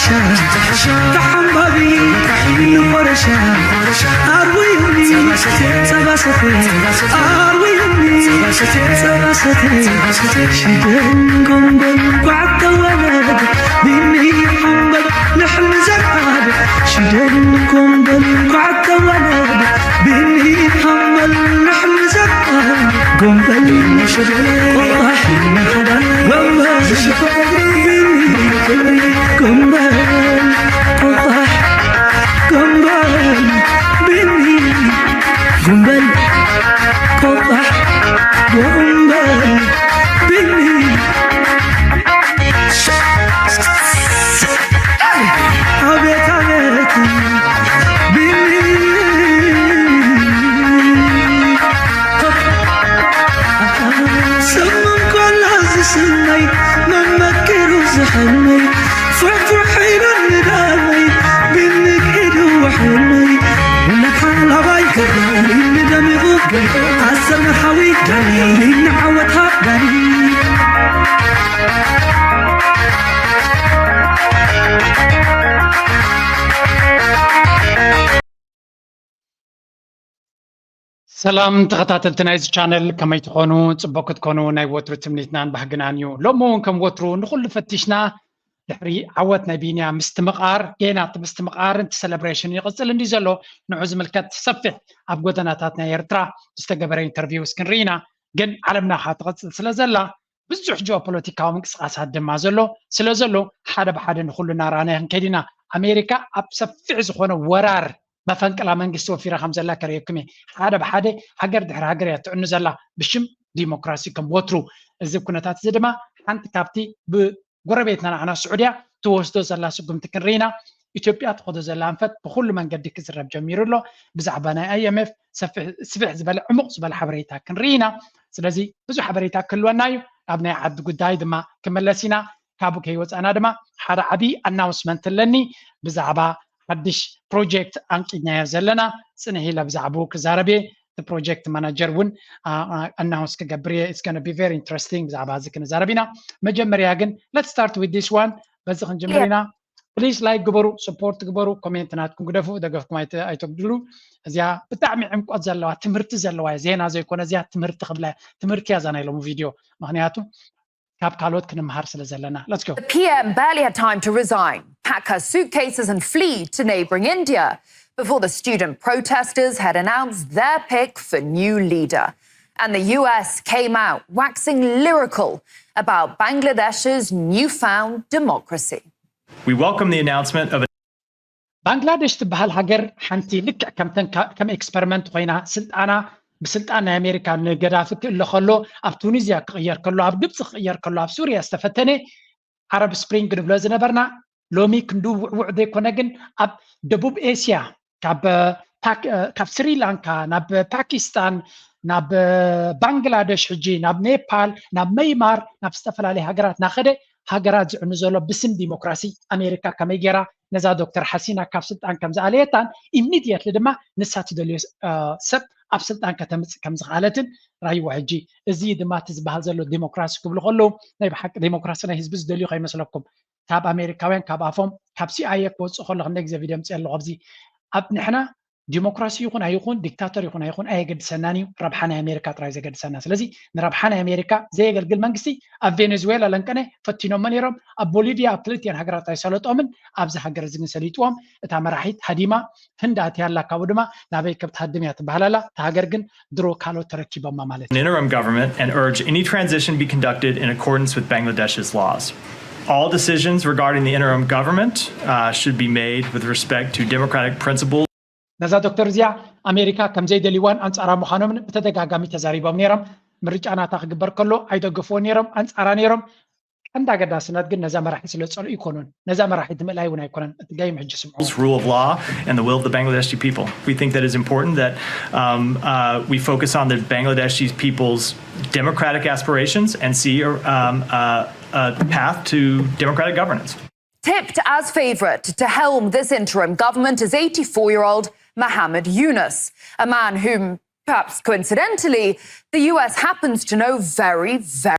تحشا تحمبابي نفرشا أرويني سباستي أرويني سباستي شدنكم بالقعد ولد بني حمد لحم زكاد شدنكم بالقعد ولد بني حمد لحم زكاد قنبل والله والله قنبل والله قنبل بني قنبل والله قنبل بني أبيت أبيت بني سمم كل هزسني من مكر وزحني فرحين الندامي بنك إدو وحني ولك على بايك اللي دمي غوك عسل محاويك اللي نعوتها بني ሰላም ተኸታተልቲ ናይዚ ቻነል ከመይ ትኾኑ ጽቡቕ ክትኮኑ ናይ ወትሩ ትምኒትናን ባህግናን እዩ ሎሞ እውን ከም ወትሩ ንኹሉ ፈቲሽና ድሕሪ ዓወት ናይ ቢንያ ምስቲ ምቓር ጌናት ምስቲ ምቓር እቲ ሴሌብሬሽን ይቕፅል እንዲ ዘሎ ንዑ ዝምልከት ሰፊሕ ኣብ ጎደናታት ናይ ኤርትራ ዝተገበረ ኢንተርቪው ክንርኢና ግን ዓለምና ካ ትቕፅል ስለ ዘላ ብዙሕ ጂኦፖለቲካዊ ምንቅስቓሳት ድማ ዘሎ ስለ ዘሎ ሓደ ብሓደ ንኹሉ እናረኣና ክንከይድ ኢና ኣሜሪካ ኣብ ሰፊሕ ዝኾነ ወራር መፈንቅላ መንግስቲ ወፊራ ከም ዘላ ከርእየኩም ሓደ ብሓደ ሃገር ድሕሪ ሃገር እያ ትዕኑ ዘላ ብሽም ዲሞክራሲ ከም ወትሩ እዚ ኩነታት እዚ ድማ ሓንቲ ካብቲ ብጎረቤትና ንዓና ስዑድያ ትወስዶ ዘላ ስጉምቲ ክንርኢና ኢትዮጵያ ትኸዶ ዘላ አንፈት ብኩሉ መንገዲ ክዝረብ ጀሚሩ ኣሎ ብዛዕባ ናይ IMF ስፍሕ ዝበለ ዕሙቕ ዝበለ ሓበሬታ ክንርኢና ስለዚ ብዙሕ ሓበሬታ ክህልወና እዩ ኣብ ናይ ዓዲ ጉዳይ ድማ ክመለስ ኢና ካብኡ ከይወፃና ድማ ሓደ ዓብይ ኣናውንስመንት ኣለኒ ብዛዕባ ሓድሽ ፕሮጀክት አንቂድናዮ ዘለና ፅንሒ ኢለ ብዛዕባኡ ክዛረብ እየ እቲ ፕሮጀክት ማናጀር እውን ኣናውንስ ክገብር እየ ኢትስ ጎና ቢ ቨሪ ኢንትረስቲንግ ብዛዕባ እዚ ክንዛረብ ኢና መጀመርያ ግን ሌትስ ስታርት ዊዝ ዲስ ዋን በዚ ክንጅምር ኢና ፕሊዝ ላይክ ግበሩ ሰፖርት ግበሩ ኮሜንት ናትኩም ግደፉ ደገፍኩም ኣይተግድሉ እዚኣ ብጣዕሚ ዕምቆት ዘለዋ ትምህርቲ ዘለዋ ዜና ዘይኮነ እዚኣ ትምህርቲ ክብላ ትምህርቲ እያ ዛና ኢሎም ቪድዮ ምክንያቱ ካብ ካልኦት ክንምሃር ስለ ዘለና let's go. The PM barely had time to resign, pack her suitcases and flee to neighbouring India before the student protesters had announced their pick for new leader. And the US came out waxing lyrical about Bangladesh's newfound democracy. We welcome the announcement of ባንግላዴሽ ትበሃል ሃገር ሓንቲ ልክዕ ከም ኤክስፐሪመንት ኮይና ስልጣና بسلطان أمريكا نجدافع كله خلوا أب تونسيا كغير كله أب جبس كغير كله أب سوريا استفتني عرب سبرينغ نبلازنا برنا لومي كندو وعدة كونجن أب دبوب آسيا كاب سريلانكا ناب باكستان ناب بنغلاديش حجي ناب نيبال ناب ميمار ناب استفل عليه هجرات ناخده هجرات نزولو بسم ديمقراطي أمريكا كميجرا نزا دكتور حسينا كاب سلطان كم زعليتان immediately لدما نسات دليل سب ኣብ ስልጣን ከተምፅእ ከም ዝኽኣለትን ራይዋ ሕጂ እዚ ድማ ትዝበሃል ዘሎ ዲሞክራሲ ክብሉ ከለዉ ናይ ብሓቂ ዲሞክራሲ ናይ ህዝቢ ዝደልዩ ከይመስለኩም ካብ ኣሜሪካውያን ካብ ኣፎም ካብ CIA ክወፅእ ከሎ ክንደ ግዜ ቪድዮ ምፅእ ኣለኹ ኣብዚ ኣብ ንሕና ዲሞክራሲ ይኹን ኣይኹን ዲክታተር ይኹን ኣይኹን ኣየገድሰናን እዩ ረብሓ ናይ ኣሜሪካ ጥራይ ዘገድሰና ስለዚ ንረብሓ ናይ ኣሜሪካ ዘየገልግል መንግስቲ ኣብ ቬኔዙዌላ ለንቀነ ፈቲኖሞ ነይሮም ኣብ ቦሊቪያ ኣብ ክልቲአን ሃገራት ኣይሰለጦምን ኣብዚ ሃገር እዚ ግን ሰሊጥዎም እታ መራሒት ሃዲማ ህንድ ኣትያላ ካብኡ ድማ ናበይ ከብትሃድም እያ ትበሃል ኣላ እታ ሃገር ግን ድሮ ካልኦት ተረኪቦማ ማለት an interim government and urge any transition be conducted in accordance with Bangladesh's laws. All decisions regarding the interim government should be made with respect to democratic principles. ነዛ ዶክተር እዚኣ ኣሜሪካ ከም ዘይደልይዋን ኣንጻራ ምዃኖምን ብተደጋጋሚ ተዛሪቦም ነይሮም ምርጫናታ ክግበር ከሎ ኣይደገፍዎ ነይሮም ኣንጻራ ነይሮም ቀንዲ ኣገዳስነት ግን ነዛ መራሒ ስለ ዝፀልኡ ይኮኑን ነዛ መራሒት ምእላይ እውን ኣይኮነን እቲ ጋይም ሕጂ ስምዑ rule of law and the will of the Bangladeshi people. We think that it's important that we focus on the Bangladeshi people's democratic aspirations and see a path to democratic governance. Tipped as favourite to helm this interim government is 84-year-old Mohammed Yunus, a man whom, perhaps coincidentally, the US happens to know very, very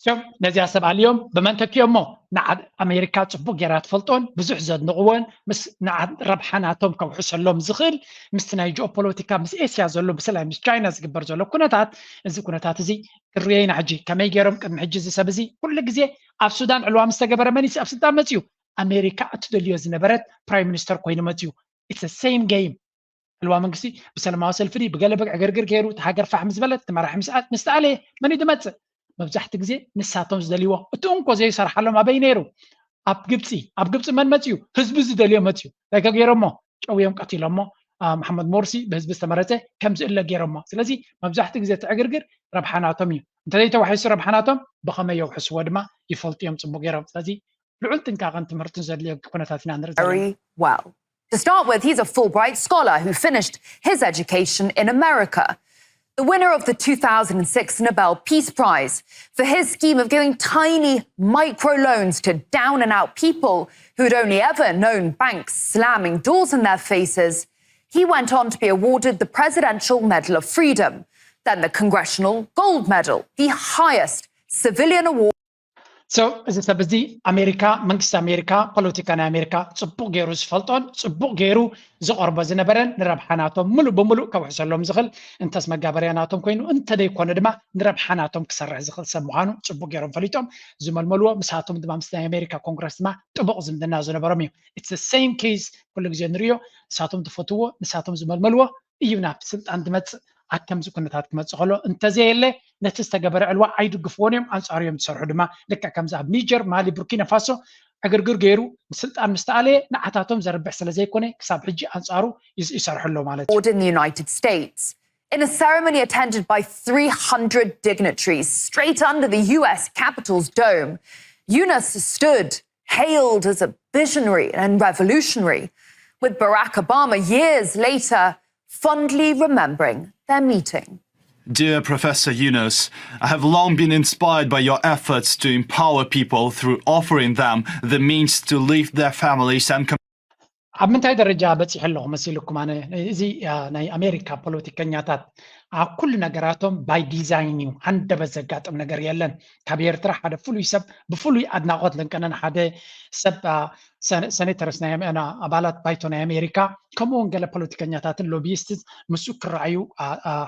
So ነዚያ ሰብ ኣልዮም ብመንተኪዮሞ ንዓድ ኣሜሪካ ጽቡቕ ጌራ ትፈልጦን ብዙሕ ዘድንቕዎን ምስ ንዓድ ረብሓናቶም ከውሕሰሎም ዝኽእል ምስቲ ናይ ጂኦፖለቲካ ምስ ኤስያ ዘሎ ብስላይ ምስ ቻይና ዝግበር ዘሎ ኩነታት እዚ ኩነታት እዚ ክርየይና ሕጂ ከመይ ገይሮም ቅድሚ ሕጂ እዚ ሰብ እዚ ኩሉ ግዜ ኣብ ሱዳን ዕልዋ ምስ ተገበረ መኒስ ኣብ ስልጣን መፅዩ ኣሜሪካ እትደልዮ ዝነበረት ፕራይም ሚኒስተር ኮይኑ መፅዩ it's the same game ዕልዋ መንግስቲ ብሰላማዊ ሰልፊ ብገለ በግዕ ግርግር ገይሩ እቲ ሃገር ፋሕሚ ዝበለት ትመራሒ ምስ ተኣለየ መን እዩ ድመፅእ መብዛሕቲ ግዜ ንሳቶም ዝደልይዎ እቲ እንኮ ዘይሰርሓሎም ኣበይ ነይሩ ኣብ ግብፂ መን መፅዩ ህዝቢ ዝደልዮ መፅዩ እንታይ ገይሮሞ ጨውዮም ቀቲሎሞ መሐመድ ሞርሲ ብህዝቢ ዝተመረፀ ከም ዝእለ ገይሮሞ ስለዚ መብዛሕቲ ግዜ ትዕግርግር ረብሓናቶም እዩ እንተዘይተዋሒሱ ረብሓናቶም ብኸመይ የውሕስዎ ድማ ይፈልጡ እዮም ፅቡቅ ገይሮም ስለዚ ልዑል ጥንቃቐን ትምህርትን ዘድልዮ ኩነታት ኢና ንርኢ Very well. To start with, he's a Fulbright scholar who finished his education in America. The winner of the 2006 Nobel Peace Prize for his scheme of giving tiny microloans to down-and-out people who'd only ever known banks slamming doors in their faces, he went on to be awarded the Presidential Medal of Freedom, then the Congressional Gold Medal, the highest civilian award. So እዚ ሰብ እዚ ኣሜሪካ መንግስቲ ኣሜሪካ ፖለቲካ ናይ ኣሜሪካ ጽቡቕ ገይሩ ዝፈልጦን ጽቡቕ ገይሩ ዝቐርቦ ዝነበረን ንረብሓናቶም ሙሉእ ብሙሉእ ከውሕሰሎም ዝኽእል እንተስ መጋበርያናቶም ኮይኑ እንተደይኮነ ድማ ንረብሓናቶም ክሰርሕ ዝኽእል ሰብ ምዃኑ ጽቡቕ ገይሮም ፈሊጦም ዝመልመልዎ ምሳቶም ድማ ምስ ናይ ኣሜሪካ ኮንግረስ ድማ ጥቡቕ ዝምድና ዝነበሮም እዩ it's the same case ኩሉ ግዜ ንሪኦ ንሳቶም ዝፈትዎ ንሳቶም ዝመልመልዎ እዩ ናብ ስልጣን ዝመፅእ ኣከምዚ ኩነታት ክመፅእ ከሎ እንተዘየለ ነቲ ዝተገበረ ዕልዋ ኣይድግፍዎን እዮም ኣንጻሩ እዮም ዝሰርሑ ድማ ልክዕ ከምዚ ኣብ ኒጀር ማሊ ቡርኪና ፋሶ ዕግርግር ገይሩ ስልጣን ምስ ተኣለየ ንዓታቶም ዘርብሕ ስለ ዘይኮነ ክሳብ ሕጂ ኣንጻሩ ይሰርሕሎ ማለት እዩ in the United States. In a ceremony attended by 300 dignitaries straight under the US Capitol's dome, Yunus stood hailed as a visionary and revolutionary, with Barack Obama years later fondly remembering their meeting. Dear Professor Yunus, I have long been inspired by your efforts to empower people through offering them the means to leave their families and ኣብ ምንታይ ደረጃ በፂሕ ኣለኹ መሲልኩም ኣነ እዚ ናይ ኣሜሪካ ፖለቲከኛታት ኣብ ኩሉ ነገራቶም ባይ ዲዛይን እዩ ሃንደበት ዘጋጥም ነገር የለን ካብ ኤርትራ ሓደ ፍሉይ ሰብ ብፍሉይ ኣድናቆት ለንቀነን ሓደ ሰብ ሰኔተርስ ናይ ኣባላት ባይቶ ናይ ኣሜሪካ ከምኡውን ገለ ፖለቲከኛታትን ሎቢይስት ምስኡ ክረኣዩ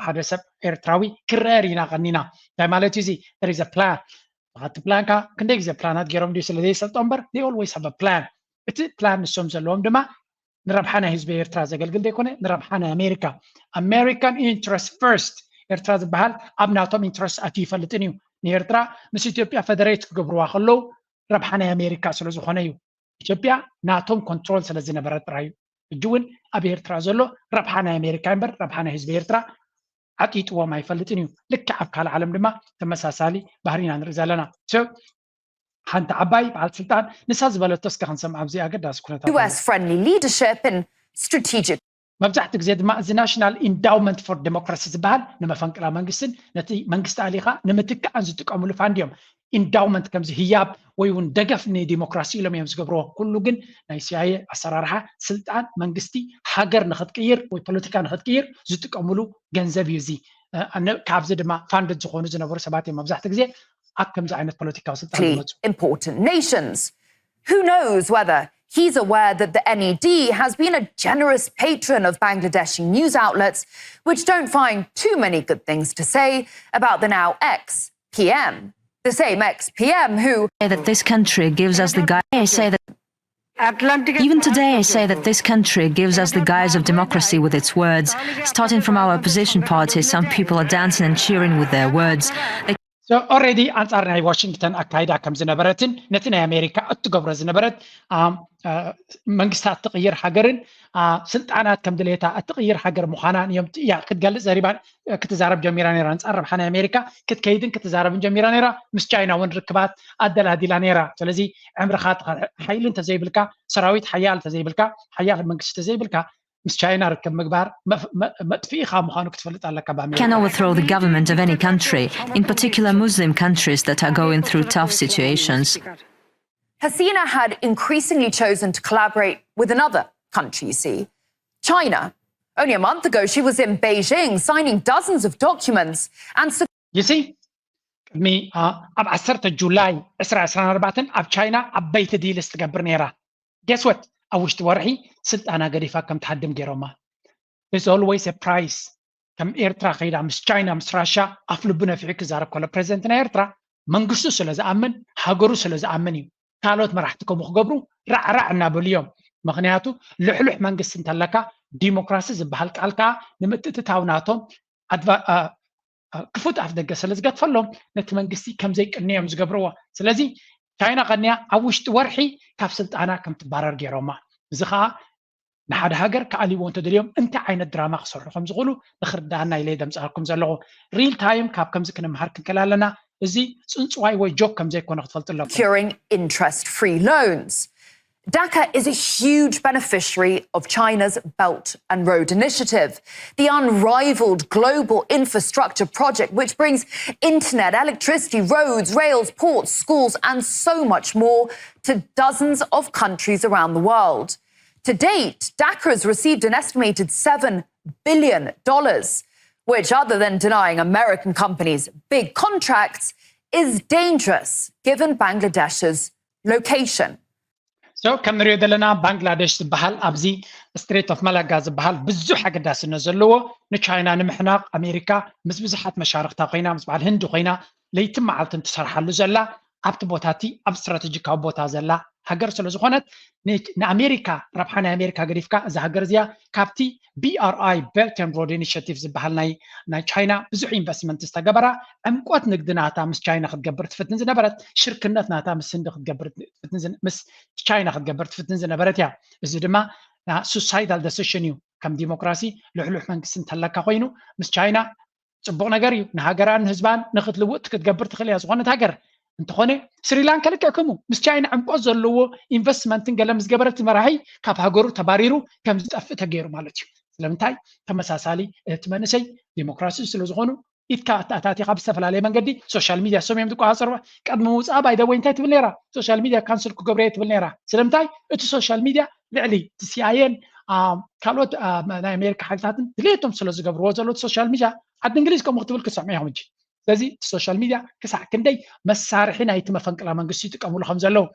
ሓደ ሰብ ኤርትራዊ ክረአር ኢና ቀኒና እንታይ ማለት እዩ እዚ there is a plan እቲ ፕላንካ ክንደይ ግዜ ፕላናት ገይሮም ድዩ ስለዘይሰልጦ እምበር they always have a plan እቲ ፕላን ንሶም ዘለዎም ድማ ንረብሓና ህዝቢ ኤርትራ ዘገልግል ዘይኮነ ንረብሓና ኣሜሪካ American interest first ኤርትራ ዝበሃል ኣብ ናቶም ኢንትረስት ኣትዩ ይፈልጥን እዩ ንኤርትራ ምስ ኢትዮጵያ ፌደሬት ክገብርዋ ከለዉ ረብሓና ኣሜሪካ ስለ ዝኾነ እዩ ኢትዮጵያ ናቶም ኮንትሮል ስለ ዝነበረ ጥራይ እዩ ሕጂ እውን ኣብ ኤርትራ ዘሎ ረብሓና ኣሜሪካ እምበር ረብሓና ህዝቢ ኤርትራ ዓጢጥዎም ኣይፈልጥን እዩ ልክዕ ኣብ ካልእ ዓለም ድማ ተመሳሳሊ ባህሪና ንርኢ ዘለና ሓንቲ ዓባይ በዓል ስልጣን ንሳ ዝበለቶ እስከ ክንሰምዕ ኣብዚ ኣገዳሲ ኩነታት US friendly leadership and strategic መብዛሕቲ ግዜ ድማ እዚ ናሽናል ኢንዳውመንት ፎር ዴሞክራሲ ዝበሃል ንመፈንቅላ መንግስትን ነቲ መንግስቲ ኣሊኻ ንምትካእን ዝጥቀምሉ ፋንድ እዮም ኢንዳውመንት ከምዚ ህያብ ወይ እውን ደገፍ ንዲሞክራሲ ኢሎም እዮም ዝገብርዎ ኩሉ ግን ናይ CIA ኣሰራርሓ ስልጣን መንግስቲ ሃገር ንኽትቅይር ወይ ፖለቲካ ንኽትቅይር ዝጥቀምሉ ገንዘብ እዩ እዚ ካብዚ ድማ ፋንድ ዝኾኑ ዝነበሩ ሰባት እዮም መብዛሕቲ ግዜ important nations. Who knows whether he's aware that the NED has been a generous patron of Bangladeshi news outlets, which don't find too many good things to say about the now ex-PM. The same ex-PM who say that this country gives us the guise. I say that even today I say that this country gives us the guise of democracy with its words. Starting from our opposition parties, some people are dancing and cheering with their words. So already አንጻር ናይ ዋሽንግተን ኣካይዳ ከም ዝነበረትን ነቲ ናይ ኣሜሪካ እትገብሮ ዝነበረት መንግስታት ትቕይር ሃገርን ስልጣናት ከም ድሌታ እትቕይር ሃገር ምዃናን እዮም እያ ክትገልጽ ዘሪባ ክትዛረብ ጀሚራ ነይራ አንጻር ረብሓ ናይ ኣሜሪካ ክትከይድን ክትዛረብን ጀሚራ ነይራ ምስ ቻይና እውን ርክባት ኣደላዲላ ነይራ ስለዚ ዕምርኻ ሓይሊ እንተዘይብልካ ሰራዊት ሓያል እንተዘይብልካ ሓያል መንግስቲ እንተዘይብልካ China can overthrow the government of any country, in particular Muslim countries that are going through tough situations. Hasina had increasingly chosen to collaborate with another country, you see, China. Only a month ago, she was in Beijing signing dozens of documents and... You see? ቅድሚ ኣብ 10 ጁላይ 2024 ኣብ ቻይና ዓበይቲ ዲልስ ትገብር ነይራ guess what ኣብ ውሽጢ ወርሒ ስልጣና ገዲፋ ከም ትሓድም ገይሮማ there's always a price ከም ኤርትራ ከይዳ ምስ ቻይና ምስ ራሻ ኣፍ ልቡ ነፊዑ ክዛረብ ከሎ ፕሬዚደንት ናይ ኤርትራ መንግስቱ ስለ ዝኣምን ሃገሩ ስለ ዝኣምን እዩ ካልኦት መራሕቲ ከምኡ ክገብሩ ራዕራዕ እናበሉ እዮም ምክንያቱ ልሕሉሕ መንግስቲ እንተለካ ዲሞክራሲ ዝበሃል ቃል ከዓ ንምትእትታው ናቶም ክፉት ኣፍ ደገ ስለ ዝገጥፈሎም ነቲ መንግስቲ ከም ዘይቅንዮም ዝገብርዎ ስለዚ ቻይና ቀንያ ኣብ ውሽጢ ወርሒ ካብ ስልጣና ከም ትባረር ገይሮማ እዚ ከዓ ንሓደ ሃገር ከኣሊዎ እንተደልዮም እንታይ ዓይነት ድራማ ክሰርሑ ከም ዝኽእሉ ንኽርዳእና ኢለ ደምፃልኩም ዘለኹ ሪል ታይም ካብ ከምዚ ክንምሃር ክንከል ኣለና እዚ ፅንፅዋይ ወይ ጆክ ከም ዘይኮነ ክትፈልጡ ኣለኩም securing interest-free loans. Dhaka is a huge beneficiary of China's Belt and Road Initiative, the unrivaled global infrastructure project which brings internet, electricity, roads, rails, ports, schools, and so much more to dozens of countries around the world. To date, Dhaka has received an estimated $7 billion, which, other than denying American companies big contracts, is dangerous given Bangladesh's location. So ከም ንሪኦ ዘለና ባንግላዴሽ ዝበሃል ኣብዚ ስትሬት ኦፍ መላጋ ዝበሃል ብዙሕ ኣገዳስነት ዘለዎ ንቻይና ንምሕናቕ ኣሜሪካ ምስ ብዙሓት መሻርክታ ኮይና ምስ በዓል ህንዲ ኮይና ለይትን መዓልትን ትሰርሓሉ ዘላ ኣብቲ ቦታቲ ኣብ ስትራቴጂካዊ ቦታ ዘላ ሃገር ስለ ዝኾነት ንኣሜሪካ ረብሓ ናይ ኣሜሪካ ገዲፍካ እዛ ሃገር እዚኣ ካብቲ BRI Belt and Road Initiative ዝበሃል ናይ ቻይና ብዙሕ ኢንቨስትመንት ዝተገበራ ዕምቆት ንግዲ ናታ ምስ ቻይና ክትገብር ትፍትን ዝነበረት ሽርክነት ናታ ምስ ህንዲ ክትገብር ትፍትን ምስ ቻይና ክትገብር ትፍትን ዝነበረት እያ እዚ ድማ ሱሳይዳል ዲሲሽን እዩ ከም ዲሞክራሲ ልሕሉሕ መንግስቲ እንተለካ ኮይኑ ምስ ቻይና ፅቡቕ ነገር እዩ ንሃገራን ህዝባን ንክትልውጥ ክትገብር ትኽእል እያ ዝኾነት ሃገር እንተኾነ ስሪላንካ ልክዕከሙ ምስ ቻይና ዕምቆት ዘለዎ ኢንቨስትመንትን ገለ ምስ ገበረት መራሒ ካብ ሃገሩ ተባሪሩ ከም ዝጠፍእ ተገይሩ ማለት እዩ ስለምንታይ ተመሳሳሊ እቲ መንእሰይ ዲሞክራሲ ስለ ዝኾኑ ኢትካ ኣታቲኻ ብዝተፈላለየ መንገዲ ሶሻል ሚድያ ሰም ዝቋፃፅርዋ ቀድሚ ውፃእ ባይደ ወይ እንታይ ትብል ነይራ ሶሻል ሚድያ ካንስል ክገብረ ትብል ነይራ ስለምንታይ እቲ ሶሻል ሚድያ ልዕሊ እቲ ሲአይኤን ካልኦት ናይ ኣሜሪካ ሓይልታትን ድሌቶም ስለ ዝገብርዎ ዘሎ ሶሻል ሚድያ ዓዲ እንግሊዝ ከምኡ ክትብል ክሰምዑ ኢኹም እንጂ ስለዚ ሶሻል ሚድያ ክሳዕ ክንደይ መሳርሒ ናይቲ መፈንቅላ መንግስቲ ይጥቀምሉ ከም ዘለው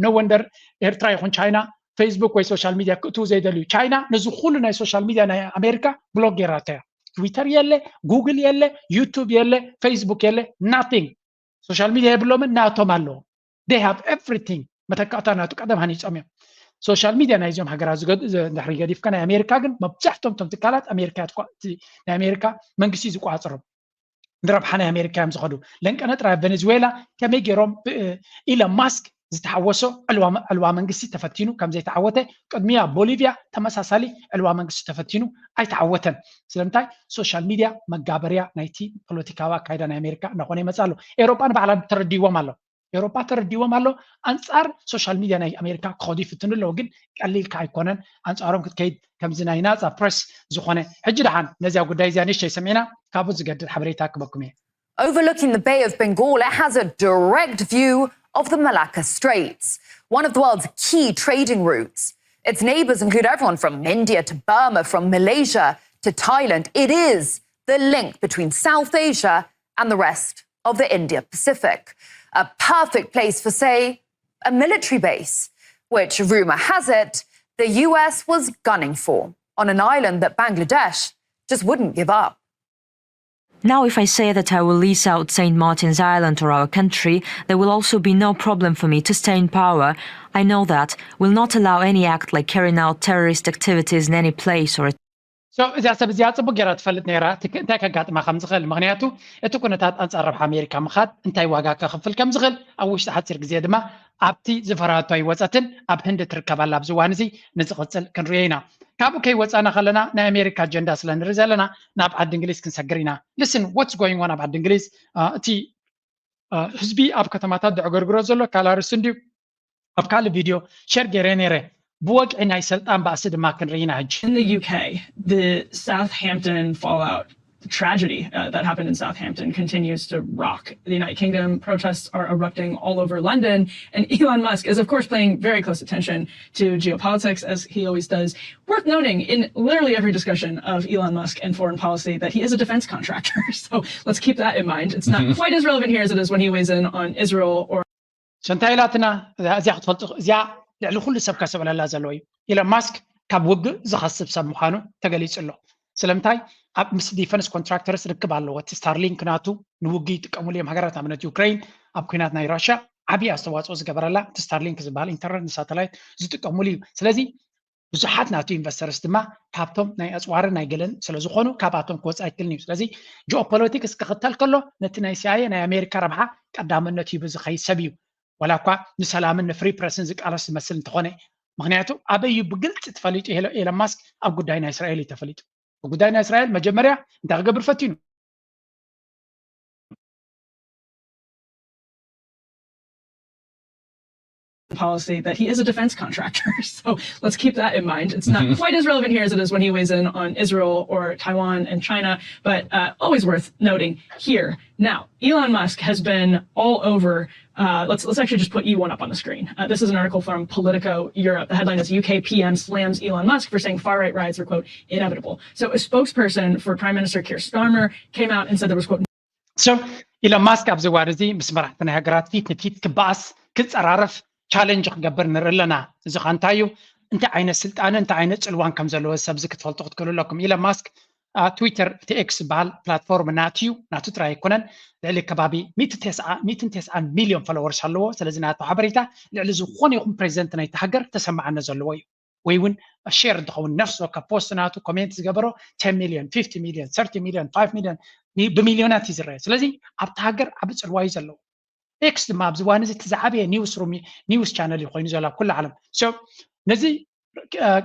ኖ ወንደር ኤርትራ ይኹን ቻይና ፌስቡክ ወይ ሶሻል ሚድያ ክእትዉ ዘይደልዩ ቻይና ነዚ ኩሉ ናይ ሶሻል ሚድያ ናይ ኣሜሪካ ብሎክ ጌራታ እያ ትዊተር የለ ጉግል የለ ዩቱብ የለ ፌስቡክ የለ ናቲንግ ሶሻል ሚድያ የብሎምን ናቶም ኣለዎ they have everything መተካእታ ናቱ ቀደም ሃኒፆም እዮም ሶሻል ሚድያ ናይ እዚኦም ሃገራት ድሕሪ ገዲፍካ ናይ ኣሜሪካ ግን መብዛሕቶም ቶም ትካላት ናይ ኣሜሪካ መንግስቲ ዝቋፅሮም ንረብሓ ናይ ኣሜሪካ እዮም ዝኸዱ ለንቀነጥራ ቬኔዙዌላ ከመይ ገይሮም ኢሎን ማስክ ዝተሓወሶ ዕልዋ መንግስቲ ተፈቲኑ ከም ዘይተዓወተ ቅድሚያ ቦሊቪያ ተመሳሳሊ ዕልዋ መንግስቲ ተፈቲኑ ኣይተዓወተን ስለምንታይ ሶሻል ሚድያ መጋበርያ ናይቲ ፖለቲካዊ ኣካይዳ ናይ ኣሜሪካ እናኾነ ይመፅእ ኣሎ ኤሮጳ ንባዕላ ተረዲዎም ኣሎ ኤሮጳ ተረዲዎም ኣሎ ኣንፃር ሶሻል ሚድያ ናይ ኣሜሪካ ክኸዱ ይፍትኑ ኣለዎ ግን ቀሊልካ ኣይኮነን ኣንፃሮም ክትከይድ ከምዚ ናይ ናፃ ፕሬስ ዝኾነ ሕጂ ድሓን ነዚያ ጉዳይ እዚያ ንሽተይ ሰሚዕና ካብኡ ዝገድድ ሓበሬታ ክበኩም እየ Overlooking the Bay of Bengal, it has a direct view of the Malacca Straits, one of the world's key trading routes. Its neighbors include everyone from India to Burma, from Malaysia to Thailand. It is the link between South Asia and the rest of the Indo-Pacific. A perfect place for, say, a military base, which, rumor has it, the US was gunning for on an island that Bangladesh just wouldn't give up. Now, if I say that I will lease out St. Martin's Island to our country, there will also be no problem for me to stay in power. I know that will not allow any act like carrying out terrorist activities in any place or So እዚኣ ሰብ እዚኣ ፅቡቅ ጌራ ትፈልጥ ነይራ እንታይ ከጋጥማ ከም ዝኽእል ምክንያቱ እቲ ኩነታት ኣንፃር ረብሓ ኣሜሪካ ምኻድ እንታይ ዋጋ ከኽፍል ከም ዝኽእል ኣብ ውሽጢ ሓፂር ግዜ ድማ ኣብቲ ዝፈራቶ ኣይወፀትን ኣብ ህንዲ ትርከባላ ኣብዚ እዋን እዚ ንዝቕፅል ክንሪኦ ኢና ካብኡ ከይወፃና ከለና ናይ ኣሜሪካ ኣጀንዳ ስለ ንርኢ ዘለና ናብ ዓዲ እንግሊዝ ክንሰግር ኢና ልስን ዋትስ ጎይንግ ኦን ኣብ ዓዲ እንግሊዝ እቲ ህዝቢ ኣብ ከተማታት ዝዕገርግሮ ዘሎ ካላርስ እንድዩ ኣብ ካልእ ቪድዮ ሸር ገይረ ነይረ በወቅዒ ናይ ስልጣን ባእሲ ድማ ክንርኢ ኢና ሕጂ In the UK, the Southampton fallout tragedy that happened in Southampton continues to rock the United Kingdom. Protests are erupting all over London, and Elon Musk is, of course, paying very close attention to geopolitics, as he always does. Worth noting, in literally every discussion of Elon Musk and foreign policy, that he is a defense contractor. So let's keep that in mind. It's not quite as relevant here as it is when he weighs in on Israel or شنتايلاتنا እዚኣ ክትፈልጡ እዚኣ ልዕሊ ኩሉ ሰብ ከስብለላ ዘለዎ እዩ ኢሎን ማስክ ካብ ውግእ ዝኸስብ ሰብ ምዃኑ ተገሊጹ ኣሎ ስለምንታይ ኣብ ምስ ዲፈንስ ኮንትራክተርስ ርክብ ኣለዎ እቲ ስታርሊንክ ናቱ ንውግእ ይጥቀሙሉ እዮም ሃገራት ንኣብነት ዩክሬን ኣብ ኩናት ናይ ራሽያ ዓብዪ ኣስተዋፅኦ ዝገበረላ እቲ ስታርሊንክ ዝበሃል ኢንተርኔት ንሳተላይት ዝጥቀሙሉ እዩ ስለዚ ብዙሓት ናቱ ኢንቨስተርስ ድማ ካብቶም ናይ ኣፅዋርን ናይ ገለን ስለ ዝኾኑ ካብኣቶም ክወፃ ይክእልን እዩ ስለዚ ጂኦፖለቲክስ ክኽተል ከሎ ነቲ ናይ ሲኣይኤ ናይ ኣሜሪካ ረብሓ ቀዳምነት ሂቡ ዝኸይድ ሰብ እዩ ወላ እኳ ንሰላምን ንፍሪ ፕረስን ዝቃለስ ዝመስል እንተኾነ ምክንያቱ ኣበዩ ብግልፂ ተፈሊጡ ኤሎን ማስክ ኣብ ጉዳይ ናይ እስራኤል እዩ ተፈሊጡ ጉዳይ ናይ እስራኤል መጀመርያ እንታይ ክገብር ፈቲኑ policy that he is a defense contractor. So let's keep that in mind. It's not quite as relevant here as it is when he weighs in on Israel or Taiwan and China, but always worth noting here. Now, Elon Musk has been all over. Let's actually just put E1 up on the screen. This is an article from Politico Europe. The headline is UK PM slams Elon Musk for saying far-right riots are, quote, inevitable. So a spokesperson for Prime Minister Keir Starmer came out and said there was, quote, So Elon Musk ኣብ ዝዋር እዚ ምስ መራሕቲ ናይ ሃገራት ፊት ንፊት ክበኣስ ክፀራረፍ ቻሌንጅ ክገብር ንርኢ ኣለና እዚ ኸ እንታይ እዩ እንታይ ዓይነት ስልጣነ እንታይ ዓይነት ፅልዋን ከም ዘለዎ ሰብ ዚ ክትፈልጡ ክትክእሉ ኣለኩም ኢሎን ማስክ ትዊተር እቲ ኤክስ ዝበሃል ፕላትፎርም ናትዩ ናቱ ጥራይ ኣይኮነን ልዕሊ ከባቢ 190 ሚሊዮን ፎሎወርስ ኣለዎ ስለዚ ናቱ ሓበሬታ ልዕሊ ዝኾነ ይኹን ፕሬዚደንት ናይቲ ሃገር ተሰማዕነት ዘለዎ እዩ ወይ እውን ሼር እንትኸውን ነፍሲ ወከፍ ፖስት ናቱ ኮሜንት ዝገበሮ 10 ሚሊዮን 50 ሚሊዮን 30 ሚሊዮን 5 ሚሊዮን ብሚሊዮናት እዩ ዝረአ ስለዚ ኣብቲ ሃገር ዓብ ፅልዋ እዩ ዘለዎ ኤክስ ድማ ኣብዚ እዋን እዚ እቲ ዝዓበየ ኒውስ ቻነል እዩ ኮይኑ ዘሎ ኣብ ኩሉ ዓለም ሶ ነዚ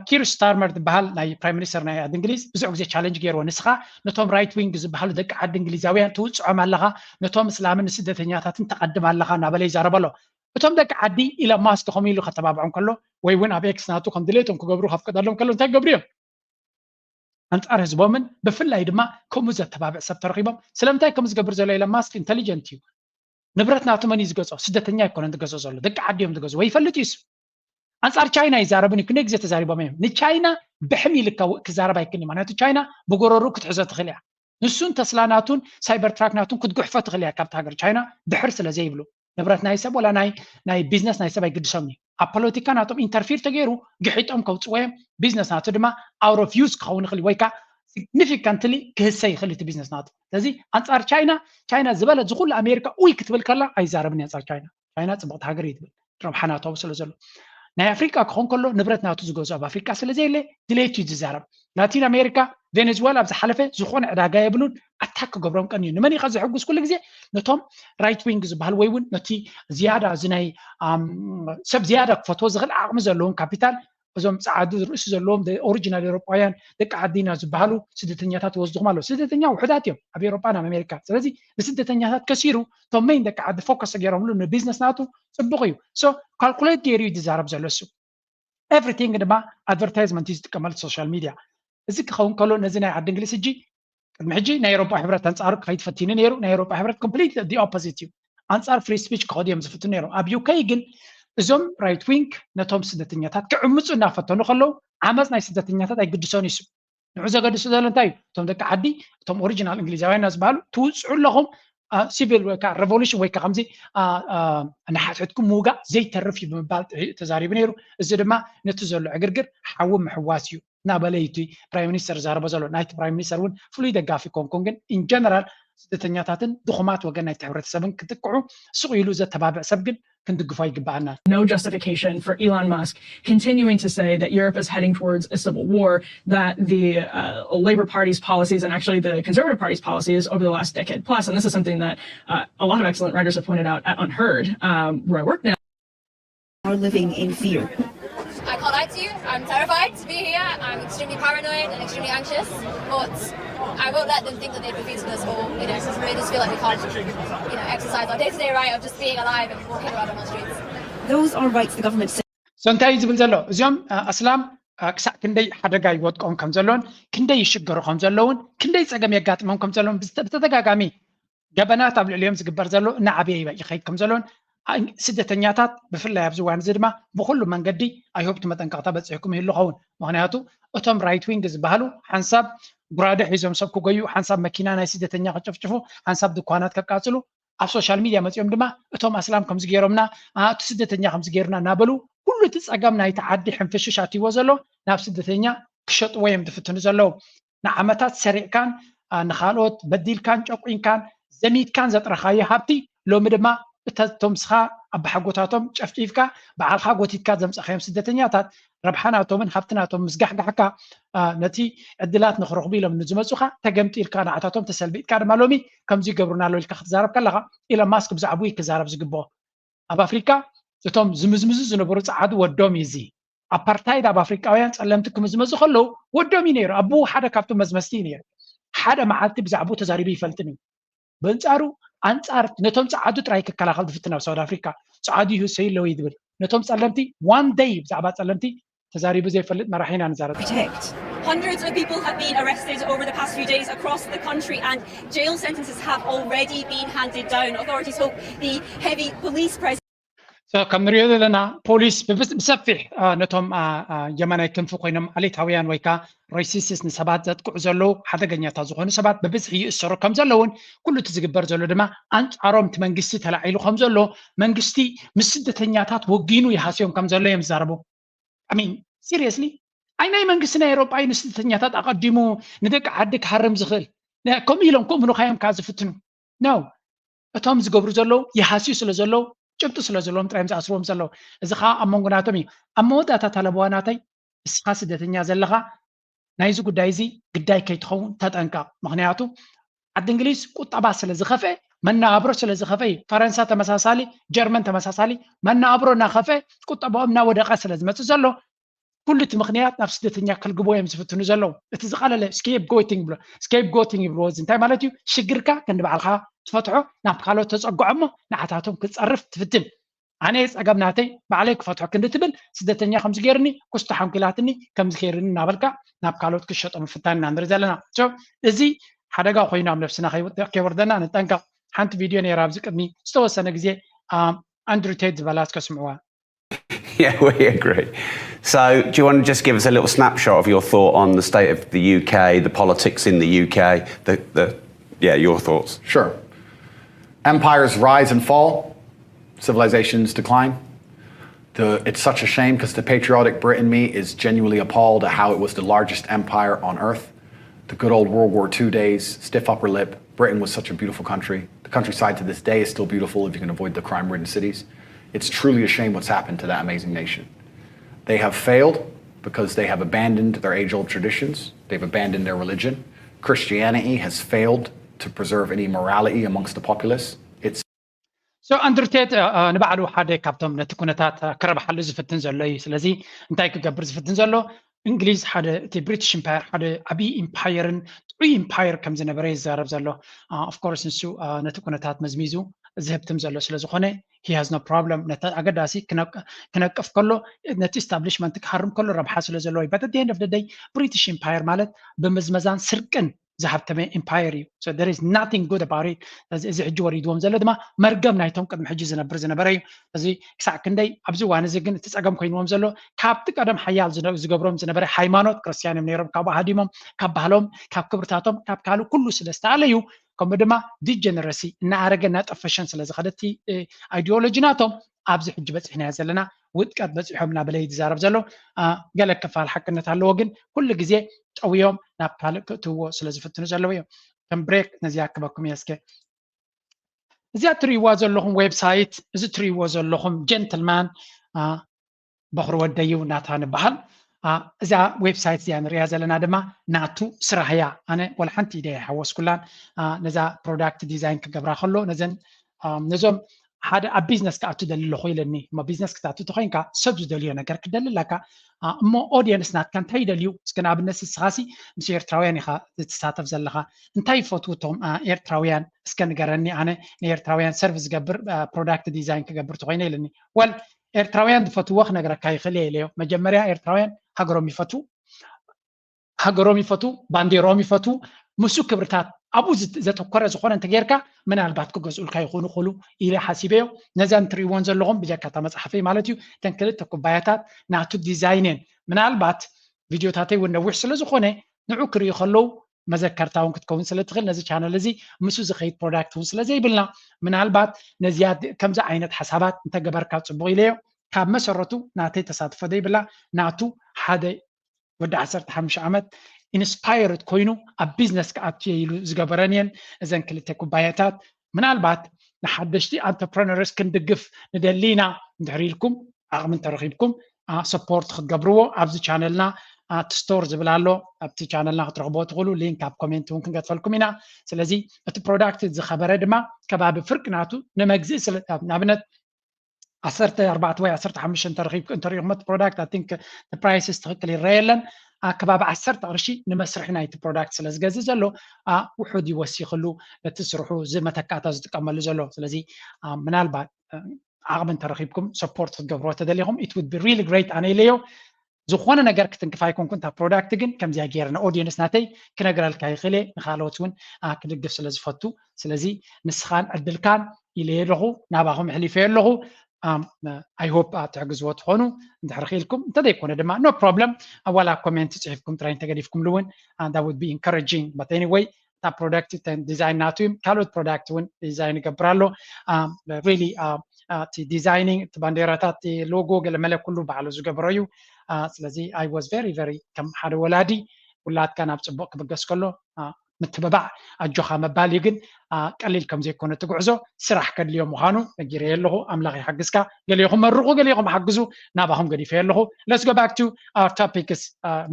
ኪር ስታርመር ዝበሃል ናይ ፕራይም ሚኒስተር ናይ ዓዲ እንግሊዝ ብዙሕ ግዜ ቻሌንጅ ገይርዎ ንስኻ ነቶም ራይት ዊንግ ዝበሃሉ ደቂ ዓዲ እንግሊዛውያን ትውፅዖም ኣለኻ ነቶም እስላምን ስደተኛታትን ተቐድም ኣለኻ እናበለ ይዛረበ ኣሎ እቶም ደቂ ዓዲ ኢሎን ማስክ ከምኡ ኢሉ ከተባብዖም ከሎ ወይ እውን ኣብ ኤክስ ናቱ ከም ድሌቶም ክገብሩ ከፍቅደሎም ከሎ እንታይ ክገብሩ እዮም ኣንጻር ህዝቦምን ብፍላይ ድማ ከምኡ ዘተባብዕ ሰብ ተረኺቦም ስለምንታይ ከም ዝገብር ዘሎ ኢሎን ማስክ ኢንተሊጀንት እዩ ንብረት ናቱ መን እዩ ዝገዝኦ ስደተኛ ኣይኮነን ዝገዝኦ ዘሎ ደቂ ዓዲ እዮም ዝገዝኦ ወይ ይፈልጥ እዩ ኣንጻር ቻይና ይዛረብን ክንደይ ግዜ ተዛሪቦም እዮም ንቻይና ብሕሚ ኢልካ ክዛረብ ኣይክእልን ምክንያቱ ቻይና ብጎረሩ ክትሕዞ ትኽእል እያ ንሱን ተስላ ናቱን ሳይበር ትራክ ናቱን ክትጉሕፎ ትኽእል እያ ካብቲ ሃገር ቻይና ድሕር ስለዘይብሉ ንብረት ናይ ሰብ ወላ ናይ ቢዝነስ ናይ ሰብ ኣይግድሶም እዩ ኣብ ፖለቲካ ናቶም ኢንተርፊር ተገይሩ ግሒጦም ከውፅዎ እዮም ቢዝነስ ናቱ ድማ ኣውት ኦፍ ዩዝ ክኸውን ይኽእል ወይ ከዓ ሲግኒፊካንትሊ ክህሰ ይኽእል እቲ ቢዝነስ ናቱ ስለዚ ኣንጻር ቻይና ዝበለት ዝኩሉ ኣሜሪካ ውይ ክትብል ከላ ኣይዛረብን ኣንጻር ቻይና ፅብቕቲ ሃገር እዩ ትብል ረብሓ ናቱ ስለ ዘሎ ናይ ኣፍሪካ ክኾን ከሎ ንብረት ናቱ ዝገዝኦ ኣብ ኣፍሪካ ስለዘየለ ድሌቱ እዩ ዝዛረብ ላቲን ኣሜሪካ ቬኔዙዌላ ኣብ ዝሓለፈ ዝኾነ ዕዳጋ የብሉን ኣታክ ክገብሮም ቀን እዩ ንመን ኢኻ ዝሕጉዝ ኩሉ ግዜ ነቶም ራይት ዊንግ ዝበሃል ወይ እውን ነቲ ዝያዳ እዚ ናይ ሰብ ዝያዳ ክፈትዎ ዝኽእል ዓቕሚ ዘለዎም ካፒታል እዞም ፃዓዱ ርእሲ ዘለዎም ኦሪጂናል ኤውሮጳውያን ደቂ ዓዲና ዝበሃሉ ስደተኛታት ወስድኹም ኣለዉ ስደተኛ ውሕዳት እዮም ኣብ ኤውሮጳ ናብ ኣሜሪካ ስለዚ ንስደተኛታት ከሲሩ እቶም መይን ደቂ ዓዲ ፎከስ ገይሮምሉ ንቢዝነስ ናቱ ፅቡቕ እዩ ሶ ካልኩሌት ገይሩ እዩ ዝዛረብ ዘሎ እሱ ኤቭሪቲንግ ድማ ኣድቨርታይዝመንት እዩ ዝጥቀመሉ ሶሻል ሚድያ እዚ ክኸውን ከሎ ነዚ ናይ ዓዲ እንግሊዝ ሕጂ ቅድሚ ሕጂ ናይ ኤውሮጳ ሕብረት ኣንጻሩ ከይትፈቲኑ ነይሩ ናይ ኤውሮጳ ሕብረት ኮምፕሊት ዲ ኦፖዚት እዩ ኣንጻር ፍሪ ስፒች ክኸዱ እዮም ዝፍትኑ ነይሮም ኣብ ዩኬይ ግን እዞም ራይት ዊንግ ነቶም ስደተኛታት ክዕምፁ እናፈተኑ ከለዉ ዓመፅ ናይ ስደተኛታት ኣይግድሶን ይሱ ንዑ ዘገድሱ ዘሎ እንታይ እዩ እቶም ደቂ ዓዲ እቶም ኦሪጂናል እንግሊዛውያን ዝበሃሉ ትውፅዑ ኣለኹም ሲቪል ወይ ከዓ ሬቮሉሽን ወይ ከዓ ከምዚ ንሓትሕትኩም ምውጋእ ዘይተርፍ እዩ ብምባል ተዛሪቡ ነይሩ እዚ ድማ ነቲ ዘሎ ዕግርግር ሓዊ ምሕዋስ እዩ እናበለይቲ ፕራይም ሚኒስተር ዛረበ ዘሎ ናይቲ ፕራይም ሚኒስተር እውን ፍሉይ ደጋፊ ኮንኩን ግን ኢን ጀነራል ስደተኛታትን ድኹማት ወገን ናይቲ ሕብረተሰብን ክጥቅዑ ስቕ ኢሉ ዘተባብዕ ሰብ ግን ክንድግፎ ይግባአና No justification for Elon Musk continuing to say that Europe is heading towards a civil war, that the Labour Party's policies and actually the Conservative Party's policies over the last decade plus, and this is something that a lot of excellent writers have pointed out at Unheard, where I work now, are living in fear. I can't lie to you, I'm terrified to be here, I'm extremely paranoid and extremely anxious, but I won't let them think that they've defeated us or, really just feel like we can't, exercise our day-to-day right of just being alive and walking around on our streets. Those are rights the government says. So እንታይ ዝብል ዘሎ እዚኦም ኣስላም ክሳዕ ክንደይ ሓደጋ ይወድቆም ከም ዘለውን ክንደይ ይሽገሩ ከም ዘለውን ክንደይ ፀገም የጋጥሞም ከም ዘለውን ብተደጋጋሚ ገበናት ኣብ ልዕሊኦም ዝግበር ዘሎ እናዓበየ ይኸይድ ከም ዘለውን ስደተኛታት ብፍላይ ኣብዚ እዋን እዚ ድማ ብኩሉ መንገዲ ኣይሆፕ መጠንቀቕታ በፂሕኩም ይህሉ ኸውን ምክንያቱ እቶም ራይት ዊንግ ዝበሃሉ ሓንሳብ ጉራደ ሒዞም ሰብ ክጎዩ ሓንሳብ መኪና ናይ ስደተኛ ከጨፍጭፉ ሓንሳብ ድኳናት ከቃፅሉ ኣብ ሶሻል ሚድያ መፅኦም ድማ እቶም ኣስላም ከምዚ ገይሮምና እቲ ስደተኛ ከምዚ ገይሩና እናበሉ ኩሉ እቲ ፀገም ናይቲ ዓዲ ሕንፍሽሽ ኣትይዎ ዘሎ ናብ ስደተኛ ክሸጥዎ እዮም ዝፍትኑ ዘለዉ ንዓመታት ሰሪዕካን ንካልኦት በዲልካን ጨቁንካን ዘሚትካን ዘጥረኻዮ ሃብቲ ሎሚ ድማ እቶም ስኻ ኣብ ሓጎታቶም ጨፍጪፍካ በዓልካ ጎቲትካ ዘምፀኸዮም ስደተኛታት ረብሓናቶምን ሃብትናቶም ምስጋሕጋሕካ ነቲ ዕድላት ንክረኽቡ ኢሎም ንዝመፁካ ተገምጢልካ ንዓታቶም ተሰልቢጥካ ድማ ሎሚ ከምዚ ይገብሩና ኣሎ ኢልካ ክትዛረብ ከለካ ኢሎን ማስክ ብዛዕባ ክዛረብ ዝግብኦ ኣብ ኣፍሪካ እቶም ዝምዝምዙ ዝነበሩ ፀዓዱ ወዶም እዩ እዚ ኣፓርታይድ ኣብ ኣፍሪቃውያን ፀለምቲ ክምዝመዙ ከለዉ ወዶም እዩ ነይሩ ኣቦ ሓደ ካብቶም መዝመስቲ እዩ ነይሩ ሓደ መዓልቲ ብዛዕባ ተዛሪቡ ይፈልጥን እዩ በንፃሩ አንጻር ነቶም ፀዓዱ ጥራይ ክከላኸል ዝፍትን ኣብ ሳውት ኣፍሪካ ፀዓዱ ይህሰይ ኣለዎ ይብል ነቶም ፀለምቲ ዋን ዴይ ብዛዕባ ፀለምቲ ተዛሪቡ ዘይፈልጥ መራሒና ንዛረብ Hundreds of people have been arrested over the past few days across the country and jail sentences have already been handed down. Authorities hope the heavy police presence ከም ንሪኦ ዘለና ፖሊስ ብሰፊሕ ነቶም የማናይ ክንፊ ኮይኖም ዓሌታውያን ወይ ከዓ ሬሲስስ ንሰባት ዘጥቅዑ ዘለዉ ሓደገኛታት ዝኾኑ ሰባት ብብዝሒ ይእሰሩ ከም ዘለውን ኩሉ እቲ ዝግበር ዘሎ ድማ አንጻሮም እቲ መንግስቲ ተላዒሉ ከም ዘሎ መንግስቲ ምስ ስደተኛታት ወጊኑ ይሃስዮም ከም ዘሎ እዮም ዝዛረቡ አሚን ሲሪየስሊ ናይ መንግስቲ ናይ ኤውሮጳ ንስደተኛታት ኣቀዲሙ ንደቂ ዓዲ ክሃርም ዝኽእል ከምኡ ኢሎም ከምኡ ንካዮም ከዓ ዝፍትኑ ነው እቶም ዝገብሩ ዘለዉ ይሃስዩ ስለ ዘለዉ ጭብጡ ስለ ዘለዎም ጥራዮም ዝኣስርዎም ዘለዉ እዚ ከዓ ኣብ መንጎናቶም እዩ ኣብ መወዳእታ ተለብዋናተይ እስኻ ስደተኛ ዘለኻ ናይዚ ጉዳይ እዚ ግዳይ ከይትኸውን ተጠንቀቕ ምክንያቱ ዓዲ እንግሊዝ ቁጠባ ስለ ዝኸፍአ መናብሮ ስለ ዝኸፍአ እዩ ፈረንሳ ተመሳሳሊ ጀርመን ተመሳሳሊ መናብሮ እናኸፍአ ቁጠባኦም እናወደቐ ስለ ዝመፅእ ዘሎ ኩሉ እቲ ምክንያት ናብ ስደተኛ ከልግቦ እዮም ዝፍትኑ ዘለዉ እቲ ዝቐለለ ስኬፕ ጎቲንግ ይብልዎ እዚ እንታይ ማለት እዩ ሽግርካ ክንበዓልካ ትፈትሖ ናብ ካልኦት ተፀጉዖ እሞ ንዓታቶም ክትፀርፍ ትፍትን ኣነ ፀገም ናተይ ባዕለይ ክፈትሖ ክንዲ ትብል ስደተኛ ከምዚ ገይርኒ ኩስቶ ሓንኪላትኒ ከምዚ ገይርኒ እናበልካ ናብ ካልኦት ክሸጦ ምፍታን ኢና ንርኢ ዘለና እዚ ሓደጋ ኮይኑ ኣብ ነፍስና ከይወርደና ንጠንቀቕ ሓንቲ ቪድዮ ነይራ ኣብዚ ቅድሚ ዝተወሰነ ግዜ ኣንድሩ ቴድ ዝበላት ከስምዕዋ Yeah, we agree. So, do you want to just give us a little snapshot of your thought on the state of the UK, the politics in the UK, your thoughts? Sure. Empires rise and fall, civilizations decline. It's such a shame because the patriotic Brit in me is genuinely appalled at how it was the largest empire on earth. The good old World War II days, stiff upper lip. Britain was such a beautiful country. The countryside to this day is still beautiful if you can avoid the crime-ridden cities. It's truly a shame what's happened to that amazing nation. They have failed because they have abandoned their age-old traditions. They've abandoned their religion. Christianity has failed to preserve any morality amongst the populace. So ኣንድሩ ቴድ ንባዕሉ ሓደ ካብቶም ነቲ ኩነታት ክረብሓሉ ዝፍትን ዘሎ እዩ ስለዚ እንታይ ክገብር ዝፍትን ዘሎ እንግሊዝ ሓደ እቲ ብሪቲሽ ኢምፓየር ሓደ ዓብዪ ኢምፓየርን ጥዑይ ኢምፓየር ከም ዝነበረ ይዛረብ ዘሎ ኦፍኮርስ ንሱ ነቲ ኩነታት መዝሚዙ ዝህብትም ዘሎ ስለ ዝኾነ he has no problem ነቲ ኣገዳሲ ክነቅፍ ከሎ ነቲ ኢስታብሊሽመንት ክሃርም ከሎ ረብሓ ስለ ዘለዎ እዩ but at the end of the day ብሪቲሽ ኢምፓየር ማለት ብምዝመዛን ስርቅን ዝሃብተመ ኢምፓየር እዩ so there is nothing good about it እዚ ሕጂ ወሪድዎም ዘሎ ድማ መርገም ናይቶም ቅድሚ ሕጂ ዝነበረ እዩ እዚ ክሳዕ ክንደይ ኣብዚ እዋን እዚ ግን እቲ ፀገም ኮይንዎም ዘሎ ካብቲ ቀደም ሓያል ዝገብሮም ዝነበረ ሃይማኖት ክርስቲያን እዮም ነይሮም ካብ ሃዲሞም ካብ ባህሎም ካብ ክብርታቶም ካብ ካልእ ኩሉ ስለ ዝተኣለዩ ከምኡ ድማ ዲጀነረሲ እናኣረገ እናጠፈሸን ስለ ዝኸደቲ ኣይዲዮሎጂ ናቶም ኣብዚ ሕጂ በፂሕና ዘለና ውጥቀት በፂሖም እናበለ ይዛረብ ዘሎ ገለ ክፋል ሓቅነት ኣለዎ ግን ኩሉ ግዜ ጠውዮም ናብ ካልእ ክእትውዎ ስለ ዝፍትኑ ዘለዉ እዮም ከም ብሬክ ነዚኣ ክበኩም እየ እስከ እዚኣ ትርእይዋ ዘለኹም ዌብሳይት እዚ ትርእይዎ ዘለኹም ጀንትልማን በኽሪ ወደዩ ናታን ይበሃል እዛ ዌብሳይት እዚኣ ንሪኣ ዘለና ድማ ናቱ ስራሕ እያ ኣነ ወላ ሓንቲ ኢደ ይሓወስኩላን ነዛ ፕሮዳክት ዲዛይን ክገብራ ከሎ ነዞም ሓደ ኣብ ቢዝነስ ክኣቱ ደሊለኹ ኢለኒ እሞ ቢዝነስ ክትኣቱ ተኮይንካ ሰብ ዝደልዮ ነገር ክደልለካ እሞ ኦዲየንስ ናትካ እንታይ ይደልዩ እስከ ንኣብነት ንስኻሲ ምስ ኤርትራውያን ኢኻ ዝትሳተፍ ዘለኻ እንታይ ይፈትው እቶም ኤርትራውያን እስከ ንገረኒ ኣነ ንኤርትራውያን ሰርቪስ ዝገብር ፕሮዳክት ዲዛይን ክገብር ተኮይነ ኢለኒ ወል ኤርትራውያን ዝፈትዎ ክነግረካ ይኽእል እየ ኢለዮ መጀመርያ ኤርትራውያን ሃገሮም ይፈቱ ባንዴሮም ይፈቱ ምሱ ክብርታት ኣብኡ ዘተኮረ ዝኾነ እንተጌርካ ምናልባት ክገዝኡልካ ይኹኑ ክእሉ ኢለ ሓሲበዮ ነዛን ትሪእዎን ዘለኹም ብጀካ እታ መፅሓፈይ ማለት እዩ ተን ክልተ ኩባያታት ናቱ ዲዛይንን ምናልባት ቪድዮታተይ እውን ነዊሕ ስለ ዝኾነ ንዑ ክሪኡ ከለዉ መዘከርታ እውን ክትከውን ስለ ትኽእል ነዚ ቻነል እዚ ምሱ ዝኸይድ ፕሮዳክት እውን ስለ ዘይብልና ምናልባት ነዚያ ከምዚ ዓይነት ሓሳባት እንተገበርካ ፅቡቕ ኢለዮ ካብ መሰረቱ ናተይ ተሳትፎ ዘይብላ ናቱ ሓደ ወዲ 15 ዓመት ኢንስፓየርድ ኮይኑ ኣብ ቢዝነስ ክኣትየ ኢሉ ዝገበረንየን እዘን ክልተ ኩባያታት ምናልባት ንሓደሽቲ ኣንተርፕረነርስ ክንድግፍ ንደሊና እንድሕር ኢልኩም ዓቕሚ እንተረኺብኩም ሰፖርት ክትገብርዎ ኣብዚ ቻነልና ስቶር ዝብል ኣሎ ኣብቲ ቻነልና ክትረኽብዎ ትኽእሉ ሊንክ ኣብ ኮሜንት እውን ክንገጥፈልኩም ኢና ስለዚ እቲ ፕሮዳክት ዝኸበረ ድማ ከባቢ ፍርቂ ናቱ ንመግዝእ ስለ ንኣብነት 14 ወይ 15 እንተሪእኹም እቲ ፕሮዳክት ኣይ ቲንክ ፕራይስስ ትኽክል ይረአየለን ከባቢ 10 ቅርሺ ንመስርሒ ናይቲ ፕሮዳክት ስለ ዝገዝእ ዘሎ ውሑድ ይወሲኽሉ እቲ ስርሑ ዝመተካእታ ዝጥቀመሉ ዘሎ ስለዚ ምናልባት ዓቕሚ እንተረኺብኩም ሰፖርት ክትገብርዎ ተደሊኹም ኢት ውድ ቢ ሪሊ ግሬት ኣነ ኢለዮ ዝኾነ ነገር ክትንክፋ ይኮንኩ እንታ ፕሮዳክት ግን ከምዚያ ጌርና ኦዲየንስ ናተይ ክነግረልካ ይኽእለ ንካልኦት እውን ክድግፍ ስለ ዝፈቱ ስለዚ ንስኻን ዕድልካን ኢለየ ኣለኹ ናባኹም ሕሊፈየ ኣለኹ I hope ትሕግዝዎ ትኾኑ እንድሕር ኺልኩም እንተዘይኮነ ድማ no problem ዋላ ኮሜንት ፅሒፍኩም ጥራይ እንተገዲፍኩም እውን that would be encouraging but anyway እታ ፕሮዳክት ዲዛይን ናቱ እዩ ካልኦት ፕሮዳክት እውን ዲዛይን ይገብር ኣሎ really እቲ ዲዛይኒንግ እቲ ባንዴራታት እቲ ሎጎ ገለመለ ኩሉ ባዕሉ ዝገብሮ እዩ ስለዚ I was very ከም ሓደ ወላዲ ውላድካ ናብ ፅቡቅ ክብገስ ከሎ ምትበባዕ ኣጆኻ መባል እዩ ግን ቀሊል ከም ዘይኮነ ትጉዕዞ ስራሕ ከድልዮም ምዃኑ ነጊረየ ኣለኹ ኣምላኽ ይሓግዝካ ገሊኹም መርቑ ገሊኹም ሓግዙ ናባኹም ገዲፈየ ኣለኹ let's go back to our topics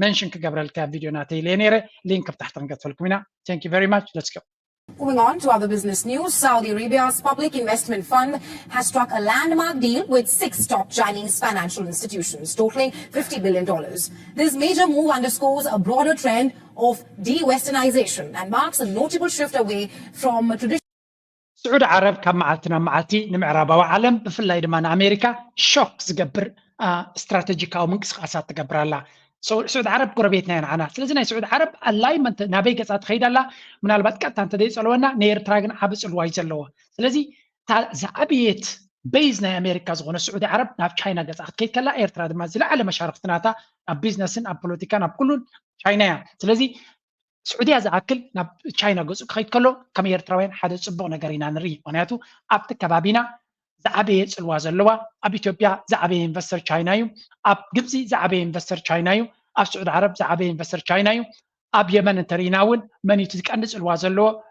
mention ክገብረልካ ቪድዮ ናተይ ኢለየ ነይረ ሊንክ ኣብ ታሕቲ ክንገትፈልኩም ኢና thank you very much let's go. Moving on to other business news, Saudi Arabia's Public Investment Fund has struck a landmark deal with 6 top Chinese financial institutions, totaling $50 billion. This major move underscores a broader trend of de-Westernization and marks a notable shift away from traditional سعود عرب كم معلتنا معلتي نمعربا وعالم بفلاي دمان أمريكا شوك زقبر استراتيجيكا ومنكس خاصات تقبر الله سعود عرب قربيتنا معنا سلازنا سعود عرب الاينمنت نابي قصات خيد الله من البات كانت انت دي صلونا نير تراغن حبس الوايز اللو سلازي زعبيت بيزنا امريكا زغون سعود عرب ناف تشاينا قصات كيت كلا اير تراد مازل على مشارفتناتا اب بيزنسن اب بوليتيكان اب كلون تشاينا سلازي سعودية زعكل ناب تشاينا قص خيت كله كم اير تراوين حدث صبغ نغرينا نري ونياتو اب تكبابينا زعبيت الواز اللوا اب اثيوبيا زعبي انفستر تشاينايو اب جبسي زعبي انفستر تشاينايو اب سعود عرب زعبي انفستر تشاينايو اب يمن تريناون من يتقنص الواز اللوا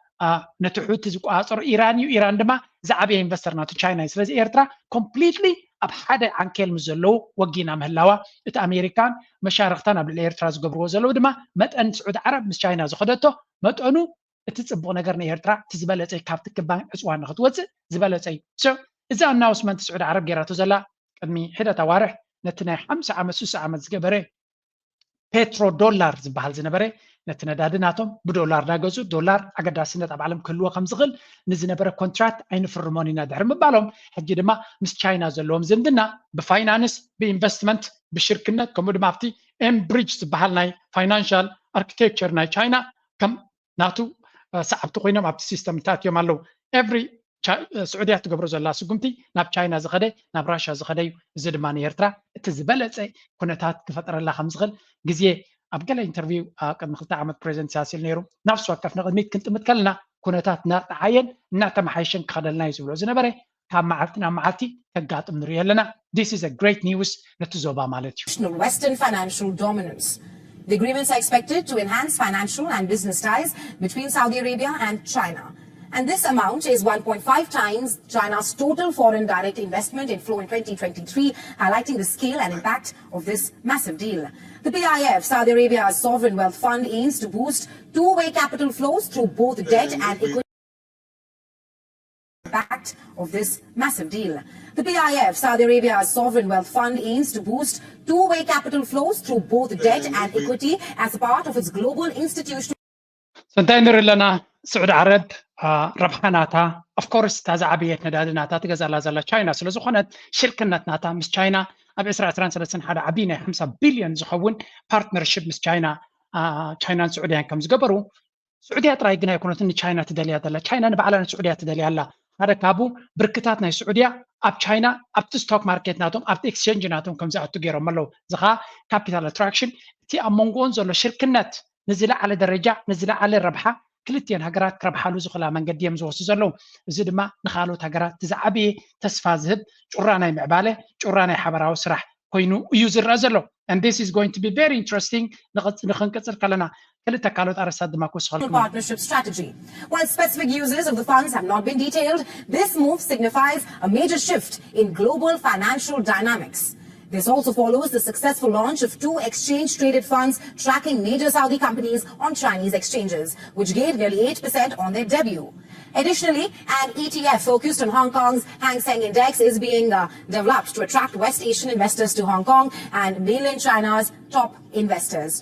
نتحوت زقاصر ايران دما زعبي انفستر ناتو تشايناي سلاز ايرترا كومبليتلي اب حدا عنكل مزلو وجينا مهلاوا ات امريكان مشارختنا بالايرترا زغبرو زلو دما متن سعود عرب مس تشاينا زخدتو متنو اتصبق نغرنا ايرترا تزبلصي كابت كبان اصوان نختوص زبلصي سو إذا announcement سعود عرب جراتو زلا قدمي حدا توارح نتنا 5 عام 6 عام زغبره بترو دولار زبحال زنبره نتنا دادناتهم بدولار داغزو دولار اقداسنت اب عالم كلو خم زغل نزنبره كونتراكت اين فرمونينا دحر مبالهم حجي دما مس تشاينا زلوم زندنا بفاينانس بانفستمنت بشركنت كم دمافتي ام بريدج زبحال ناي فاينانشال اركتكتشر ناي تشاينا كم ناتو صعبت قينم اب سيستم تاتيو مالو every سعودية تقبرو زلا سقمتي ناب تشاينا زخدي ناب راشا زخدي زد ماني يرترا تزبلصي كونتات كفطر الله خمسغل غزي ابقلا انترفيو قد مخلت عمد بريزنت سياسيل نيرو نفس وقف نقدميت كنت متكلنا كونتات نعين نعت محيشن خدلنا يزبلو زنبري كان معلتنا معلتي تقاطم نريا لنا this is a great news نتزوبا مالتي Western financial dominance. The agreements are expected to enhance financial and business ties between Saudi Arabia and China. And this amount is 1.5 times China's total foreign direct investment inflow in 2023, highlighting the scale and impact of this massive deal. The PIF, Saudi Arabia's sovereign wealth fund, aims to boost two-way capital flows through both debt and equity. Impact of this massive deal. The PIF, Saudi Arabia's sovereign wealth fund, aims to boost two-way capital flows through both debt and equity as a part of its global institutional. سعود عرب ربحاناتا of course تازع عبيت ندادناتا تغزالا زلا تشاينا سلازو خونت شركنتناتا مس تشاينا ኣብ 2023 ሓደ ዓቢ ናይ 50 ቢልዮን ዝኸውን ፓርትነርሽፕ ምስ ቻይናን ስዑድያን ከም ዝገበሩ سعودية تراي جنا يكونوا تني تشاينا تدلي هذا تشاينا نبعلنا سعودية تدلي هلا هذا كابو بركتاتنا السعودية أب تشاينا أب تستوك ماركت ناتهم أب تكسشينج ناتهم كم زعتوا تجيرهم ملو زخا كابيتال اتراكشن تي أمونغون زلوا شركة نت نزل على درجة نزل على الربحة كلتين هجرات ربحة لو زخلا من قد يمزو سزلوا زد ما نخالو هجرات تزعبي تسفازهب جرانا معبالة جرانا حبراو سرح كوينو يوزر رازلو and this is going to be very interesting نخنكسر كلنا partnership strategy. While specific uses of the funds have not been detailed, this move signifies a major shift in global financial dynamics. This also follows the successful launch of 2 exchange-traded funds tracking major Saudi companies on Chinese exchanges, which gained nearly 8% on their debut. Additionally, an ETF focused on Hong Kong's Hang Seng Index is being developed to attract West Asian investors to Hong Kong and mainland China's top investors.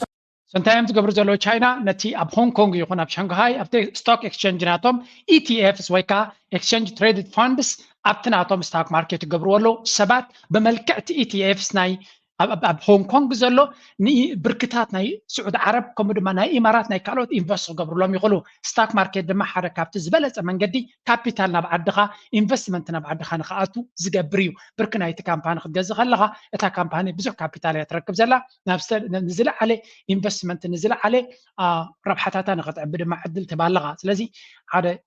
Sometimes تقبل زلوا China نتي أب هونغ كونغ يكون أب شنغهاي أب stock exchange ناتهم ETFs ويكا exchange traded funds أب تناتهم stock market تقبلوا له سبات بملكة ETFs ناي أب هونغ كونغ زلوا ني بركتات ناي سعود عرب كمدما ناي إمارات ناي كالوت investors قبلوا لهم يقولوا stock market دم حركة بتزبلت من قدي capital نبعدها investment نبعدها نخاتو زجبريو بركنا يتكامبان خد جزء خلها إتا كامباني بزح capital يتركب زلا نفس نزل عليه investment نزل عليه ربحتها نقطع بدل ما عدل تبالغها لذي هذا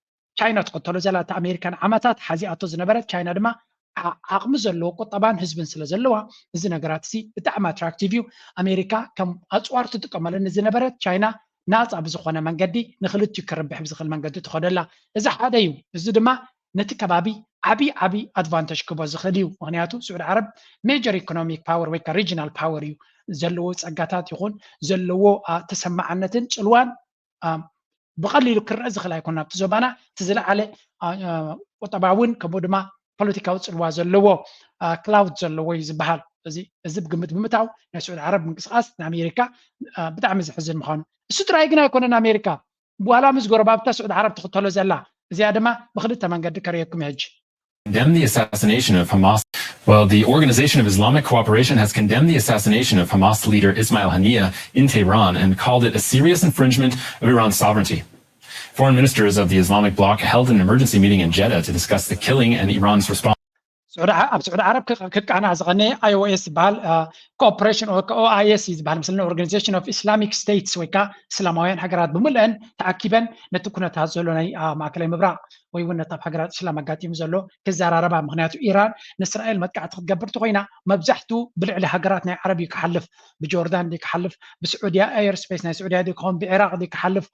China تقتلوا زلا أمريكان عمتات حزياتو زنبرت China دما عقم زلوا طبعا حزب سلزلوا زنا جراتسي بتعمل attractive أمريكا كم أسوار تتكمل إن زنبرت China ناس أبزخنا من قدي نخلت يكرب بحبز خل من قدي تخدلا إذا حدا يو زدما نتكبابي عبي advantage كبز خليو وهنياتو سعود عرب major economic power ويك regional power يو زلوا سجاتات يكون زلوا تسمع عنتن شلوان بقليل كرز خلا يكون بتزبانا تزل عليه وطبعون كبودما political زلوا زلوا cloud زلوا يزبحال زب قمت بمتاو نسعود عرب من قصاص أمريكا بتعمل حزن مخان السودراء يجنا يكون أمريكا ولا مزجور بابتا سعود عرب تخطلوا زلا زيادة ما بخدتها من قد كريكم يج. Condemn the assassination of Hamas. Well, the Organization of Islamic Cooperation has condemned the assassination of Hamas leader Ismail Haniyeh in Tehran and called it a serious infringement of Iran's sovereignty. Foreign ministers of the Islamic bloc held an emergency meeting in Jeddah to discuss the killing and Iran's response. سعود عرب كأنا أزغني IOS بال cooperation أو OIS بال مثلاً Organization of Islamic States ويكا إسلاميين حجرات بملأن تأكيدا نتكون تهزلوني مع كلام إبراء ويقولنا طب حجرات إسلام قاتي مزلوا كزار عربا مغنياتو إيران إسرائيل ما تقعد تقبر تقينا مبزحتو بالعلى حجراتنا عربي كحلف بجوردان ديك حلف بسعودية اير سبيس نا سعودية ديك هون بعراق ديك حلف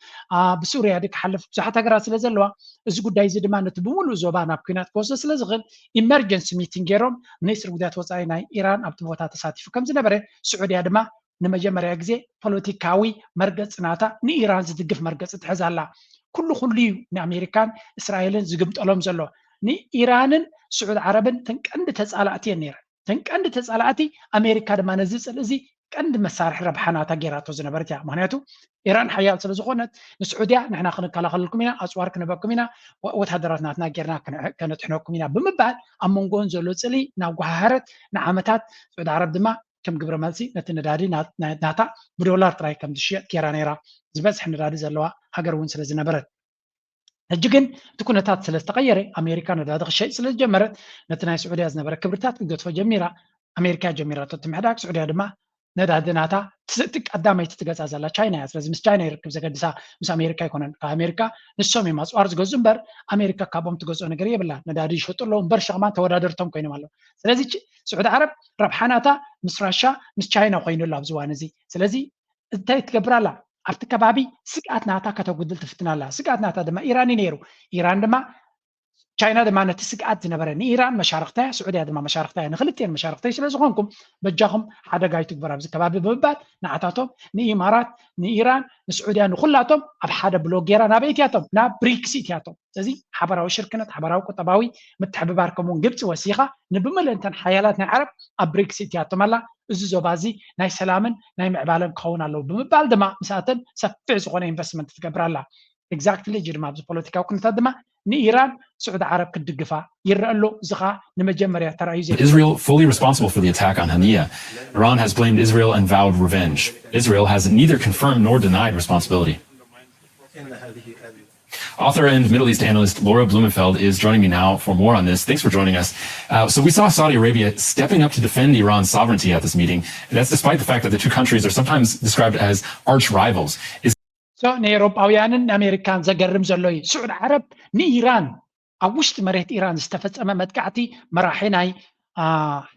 بسوريا ديك حلف بزحت حجرات لزلوا إزقو دايز دمان تبولو زوبانا بكينات كوسس لزغل emergency meeting جيروم نيسر ودات وصاينا إيران أبتبوتا تساتيف كم زنبرة سعودية دما نمجمع يجزي بوليتيكاوي مرقص ناتا نيران زدقف مرقص تحزالا كل نأمريكان إسرائيل زقمت ألوم زلوا ني إيران سعود عربن تنكند تسألاتي نير تنكند تسألاتي أمريكا دما نزيز الذي كند مسارح ربحنا تغيراتو زنبرتها معناته إيران حياة سلزخونت السعودية نحن خلق خلقكمنا أسوار كنبكمنا وتهدراتنا تناجرنا كانت حنوكمنا بمبال أمونغون زلو تسلي ناوغهارت نعمتات سعود عرب دما كم قبر مالسي نتنداري ناتا بدولار تراي كم دشيا كيرانيرا زبز حنداري زلوا هاجر وين سلزنبرت الجن تكون تات سلز تغيري أمريكا نداد الشيء سلز جمرت نتناي السعودية زنبرت كبرتات قد فجميرة أمريكا جميرة تتمحداك السعودية دما نداد ناتا قدامي تتجازى زلا تشاينا لازم تشاينا يركب زكدسا مس أمريكا يكون كأمريكا نسومي ماس أرز جزمبر أمريكا كابوم تجوز أنجريه بالله نداري شو تقولون برشة ما تورادرتهم كينو ماله سلازي سعود عرب ربحاناتا مس راشا مس تشاينا وقينو الله بزوانزي سلازي تايت قبرالا أرتكبابي سكات ناتا كتوجدل تفتنا الله سكات ناتا دما إيراني نيرو إيران دما تشاينا دما نتسقات زنبرة إيران مشارقتها سعودية دما مشارقتها نخلتين مشارقتها سلازخونكم بجاهم حدا جاي تكبر أبز كبابي ببات نعتاتهم ني إمارات ني إيران نسعودية نخلاتهم أب حدا بلوجيرا نابيتياتهم نا بريكسيتياتهم زي حبراو شركنت حبراو كتباوي متحب باركمون جبت وثيقة نبمل أنتن حيالاتنا عرب أبريكسيتياتهم الله زوزو بازي ناي سلامن ناي معبالن كون الله بمبال دما مساتن سفع زغون انفستمنت تكبر الله ኤግዛክትሊ እጂ ድማ ኣብዚ ፖለቲካዊ ኩነታት ድማ ንኢራን ስዑድ ዓረብ ክድግፋ ይረአ ኣሎ እዚ ከዓ ንመጀመርያ ተራእዩ Israel fully responsible for the attack on Hania. Iran has blamed Israel and vowed revenge. Israel has neither confirmed nor denied responsibility. Author and Middle East analyst Laura Blumenfeld is joining me now for more on this. Thanks for joining us. So we saw Saudi Arabia stepping up to defend Iran's sovereignty at this meeting. And that's despite the fact that the two countries are sometimes described as arch rivals. ንኤውሮጳውያንን ኣሜሪካን ዘገርም ዘሎ እዩ ስዑድ ዓረብ ንኢራን ኣብ ውሽጢ መሬት ኢራን ዝተፈፀመ መጥቃዕቲ መራሒ ናይ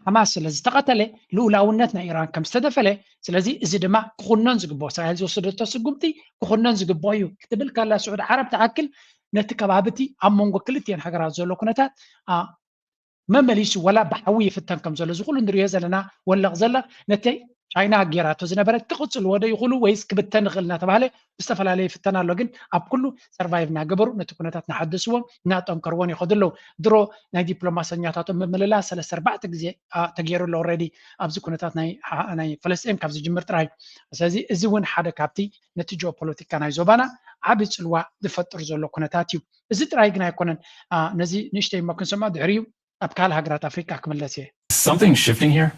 ሓማስ ስለ ዝተቐተለ ልኡላውነት ናይ ኢራን ከም ዝተደፈለ ስለዚ እዚ ድማ ክኹነን ዝግብኦ እስራኤል ዝወሰደቶ ስጉምቲ ክኹነን ዝግብኦ እዩ ክትብል ካላ ስዑድ ዓረብ ተኣክል ነቲ ከባቢቲ ኣብ መንጎ ክልቲአን ሃገራት ዘሎ ኩነታት መመሊሱ ወላ ብሓዊ ይፍተን ከም ዘሎ ዝኩሉ ንሪኦ ዘለና ወለቕ ዘለቕ ነቲ ቻይና ጌራቶ ዝነበረት ክቕፅልዎ ዶ ይኽእሉ ወይስ ክብተን ንኽእል እናተባሃለ ብዝተፈላለየ ይፍተን ኣሎ ግን ኣብ ኩሉ ሰርቫይቭ እናገበሩ ነቲ ኩነታት እናሓደስዎም እናጠንከርዎን ይኸዱ ኣለዉ ድሮ ናይ ዲፕሎማሰኛታቶም ምምልላስ 3-4 ግዜ ተገይሩሎ ኦልሬዲ ኣብዚ ኩነታት ናይ ፈለስጢን ካብ ዝጅምር ጥራይ ስለዚ እዚ እውን ሓደ ካብቲ ነቲ ጂኦፖለቲካ ናይ ዞባና ዓብዪ ፅልዋ ዝፈጥር ዘሎ ኩነታት እዩ እዚ ጥራይ ግን ኣይኮነን ነዚ ንእሽተይ እሞ ክንሰምዖ ድሕሪኡ ኣብ ካልእ ሃገራት አፍሪካ ክምለስ እየ Something shifting here?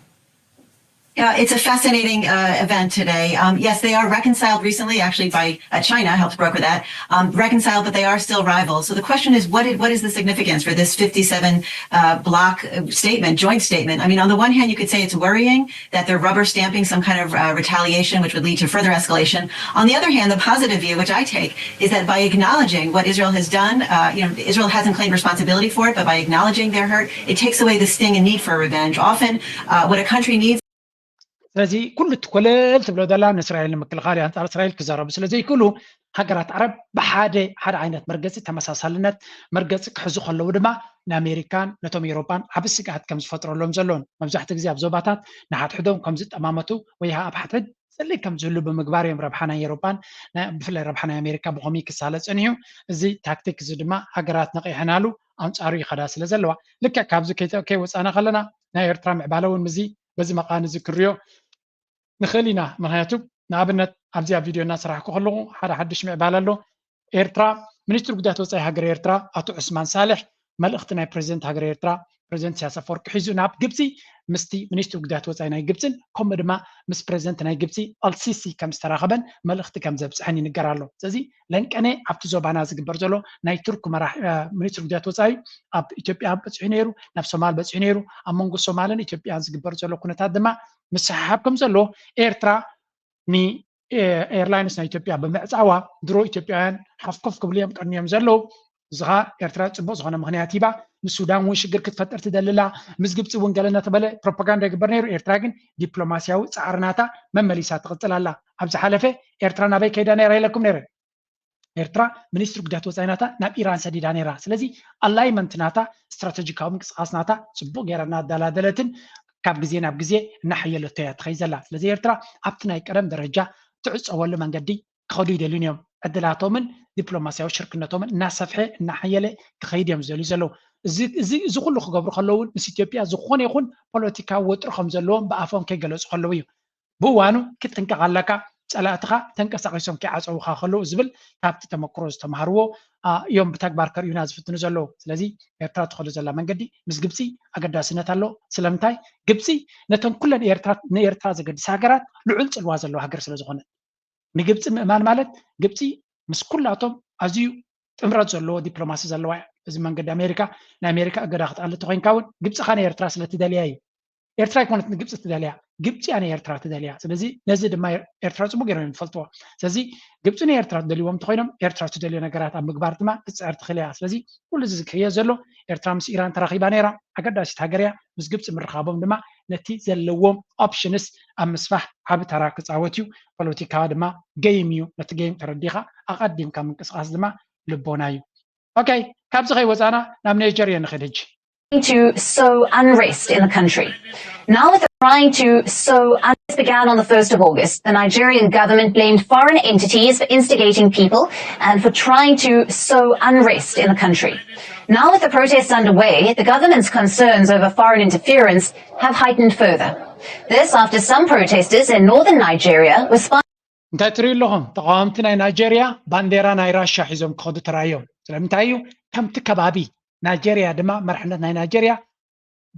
It's a fascinating event today. Yes, they are reconciled recently, actually by China helped broker that. Reconciled, but they are still rivals. So the question is, what is the significance for this 57 block statement, joint statement? I mean, on the one hand, you could say it's worrying that they're rubber stamping some kind of retaliation, which would lead to further escalation. On the other hand, the positive view, which I take, is that by acknowledging what Israel has done, Israel hasn't claimed responsibility for it, but by acknowledging their hurt, it takes away the sting and need for revenge. Often, what a country needs. ስለዚ ኩሉ ትኮለል ትብሎ ዘላ ንእስራኤል ንምክልኻል ኣንጻር እስራኤል ክዛረቡ ስለዘይክእሉ ሃገራት ዓረብ ብሓደ ዓይነት መርገፂ ተመሳሳልነት መርገፂ ክሕዙ ከለዉ ድማ ንኣሜሪካን ነቶም ኤውሮፓን ዓብ ስግኣት ከም ዝፈጥረሎም ዘሎን መብዛሕትኡ ግዜ ኣብ ዞባታት ንሓድሕዶም ከም ዝጠማመቱ ወይ ኣብ ሓድሕድ ፀለይ ከም ዝህሉ ብምግባር እዮም ረብሓ ናይ ኤውሮፓን ብፍላይ ረብሓ ናይ ኣሜሪካ ብኸመይ ክሳለጥ ፀኒሑ እዚ ታክቲክ እዚ ድማ ሃገራት ነቂሕናሉ ኣንጻሩ ይኸዳ ስለ ዘለዋ ልክዕ ካብዚ ከይወፃና ከለና ናይ ኤርትራ ምዕባለ እውን ምዚ በዚ መቃኒ እዚ ክርዮ ንኽእል ኢና ምክንያቱ ንኣብነት ኣብዚ ኣብ ቪድዮ እናሰራሕኩ ከለኹ ሓደ ሓድሽ ምዕባል ኣሎ ኤርትራ ሚኒስትር ጉዳያት ወፃኢ ሃገር ኤርትራ ኣቶ ዑስማን ሳልሕ መልእኽቲ ናይ ፕሬዚደንት ሃገር ኤርትራ ፕሬዚደንት ኢሳያስ አፈወርቂ ሒዙ ናብ ግብፂ ምስቲ ሚኒስትር ጉዳያት ወፃኢ ናይ ግብፅን ከምኡ ድማ ምስ ፕሬዚደንት ናይ ግብፂ አልሲሲ ከም ዝተራኸበን መልእኽቲ ከም ዘብፅሐን ይንገር ኣሎ ስለዚ ለንቀነ ኣብቲ ዞባና ዝግበር ዘሎ ናይ ቱርክ ሚኒስትር ጉዳያት ወፃኢ ኣብ ኢትዮጵያ በፂሑ ነይሩ ናብ ሶማል በፂሑ ነይሩ ኣብ መንጎ ሶማልን ኢትዮጵያን ዝግበር ዘሎ ኩነታት ድማ ምስሓብ ከም ዘሎ ኤርትራ ኤርላይንስ ናይ ኢትዮጵያ ብምዕፃዋ ድሮ ኢትዮጵያውያን ሓፍኮፍ ክብሉ እዮም ቀኒዮም ዘለው እዚኻ ኤርትራ ፅቡቅ ዝኾነ ምክንያት ሂባ ምስ ሱዳን እውን ሽግር ክትፈጥር ትደልላ ምስ ግብፂ እውን ገለ እናተበለ ፕሮፓጋንዳ ይግበር ነይሩ ኤርትራ ግን ዲፕሎማስያዊ ፃዕርናታ መመሊሳ ትቕፅል ኣላ ኣብ ዝሓለፈ ኤርትራ ናበይ ከይዳ ነይራ ኢለኩም ነይረ ኤርትራ ሚኒስትር ጉዳያት ወፃኢ ናታ ናብ ኢራን ሰዲዳ ነይራ ስለዚ ኣላይመንት ናታ ስትራቴጂካዊ ምንቅስቃስ ናታ ፅቡቅ ጌራ እናዳላደለትን ካብ ግዜ ናብ ግዜ እናሓየለቶ እያ ትኸይድ ዘላ ስለዚ ኤርትራ ኣብቲ ናይ ቀደም ደረጃ ትዕፀወሉ መንገዲ ክኸዱ ይደልዩን እዮም ዕድላቶምን ዲፕሎማስያዊ ሽርክነቶምን እናሰፍሐ እናሓየለ ክኸይድ እዮም ዝደልዩ ዘለው እዚ ኩሉ ክገብሩ ከለዉ ምስ ኢትዮጵያ ዝኾነ ይኹን ፖለቲካዊ ወጥሪ ከም ዘለዎም ብኣፎም ከይገለፁ ከለዉ እዩ ብእዋኑ ክትጥንቀቕ ኣለካ ፀላእትኻ ተንቀሳቂሶም ከይዓፀውካ ከለዉ ዝብል ካብቲ ተመክሮ ዝተምሃርዎ እዮም ብተግባር ከርእዩና ዝፍትኑ ዘለው ስለዚ ኤርትራ ትኸዱ ዘላ መንገዲ ምስ ግብፂ ኣገዳስነት ኣሎ ስለምንታይ ግብፂ ነተን ኩለን ንኤርትራ ዘገድስ ሃገራት ልዑል ፅልዋ ዘለዎ ሃገር ስለዝኾነ ንግብፂ ምእማን ማለት ግብፂ ምስ ኩላቶም ኣዝዩ ጥምረት ዘለዎ ዲፕሎማሲ ዘለዋ እያ እዚ መንገዲ ኣሜሪካ ናይ ኣሜሪካ እገዳ ክትኣልቲ ኮይንካ እውን ግብፂ ኻ ንኤርትራ ስለትደልያ እዩ ኤርትራ ይኮነት ንግብፂ ትደልያ ግብፂ ኣነ ኤርትራ ትደልያ ስለዚ ነዚ ድማ ኤርትራ ፅቡቅ ጌሮም ይፈልጥዎ ስለዚ ግብፂ ንኤርትራ ትደልይዎም እንተኮይኖም ኤርትራ ትደልዮ ነገራት ኣብ ምግባር ድማ ክትፅዕር ትኽእል እያ ስለዚ ኩሉ እዚ ዝክየ ዘሎ ኤርትራ ምስ ኢራን ተራኺባ ነይራ ኣገዳሲት ሃገር እያ ምስ ግብፂ ምርኻቦም ድማ ነቲ ዘለዎም ኦፕሽንስ ኣብ ምስፋሕ ዓብ ተራ ክፃወት እዩ ፖለቲካ ድማ ገይም እዩ ነቲ ገይም ተረዲኻ ኣቐዲምካ ምንቅስቃስ ድማ ልቦና እዩ ኦኬይ ካብዚ ከይወፃና ናብ ናይጀርያ ንኸድ ሕጂ to sow unrest in the country. Now with trying to sow unrest began on the 1st of August, the Nigerian government blamed foreign entities for instigating people and for trying to sow unrest in the country. Now with the protests underway, the government's concerns over foreign interference have heightened further. This after some protesters in northern Nigeria were እንታይ ትሪኡ ኣለኹም ተቃዋምቲ ናይ ናይጀርያ ባንዴራ ናይ ራሻ ሒዞም ክኸዱ ተራእዮም ስለምንታይ እዩ ከምቲ ከባቢ ናይጀርያ ድማ መርሕነት ናይ ናይጀርያ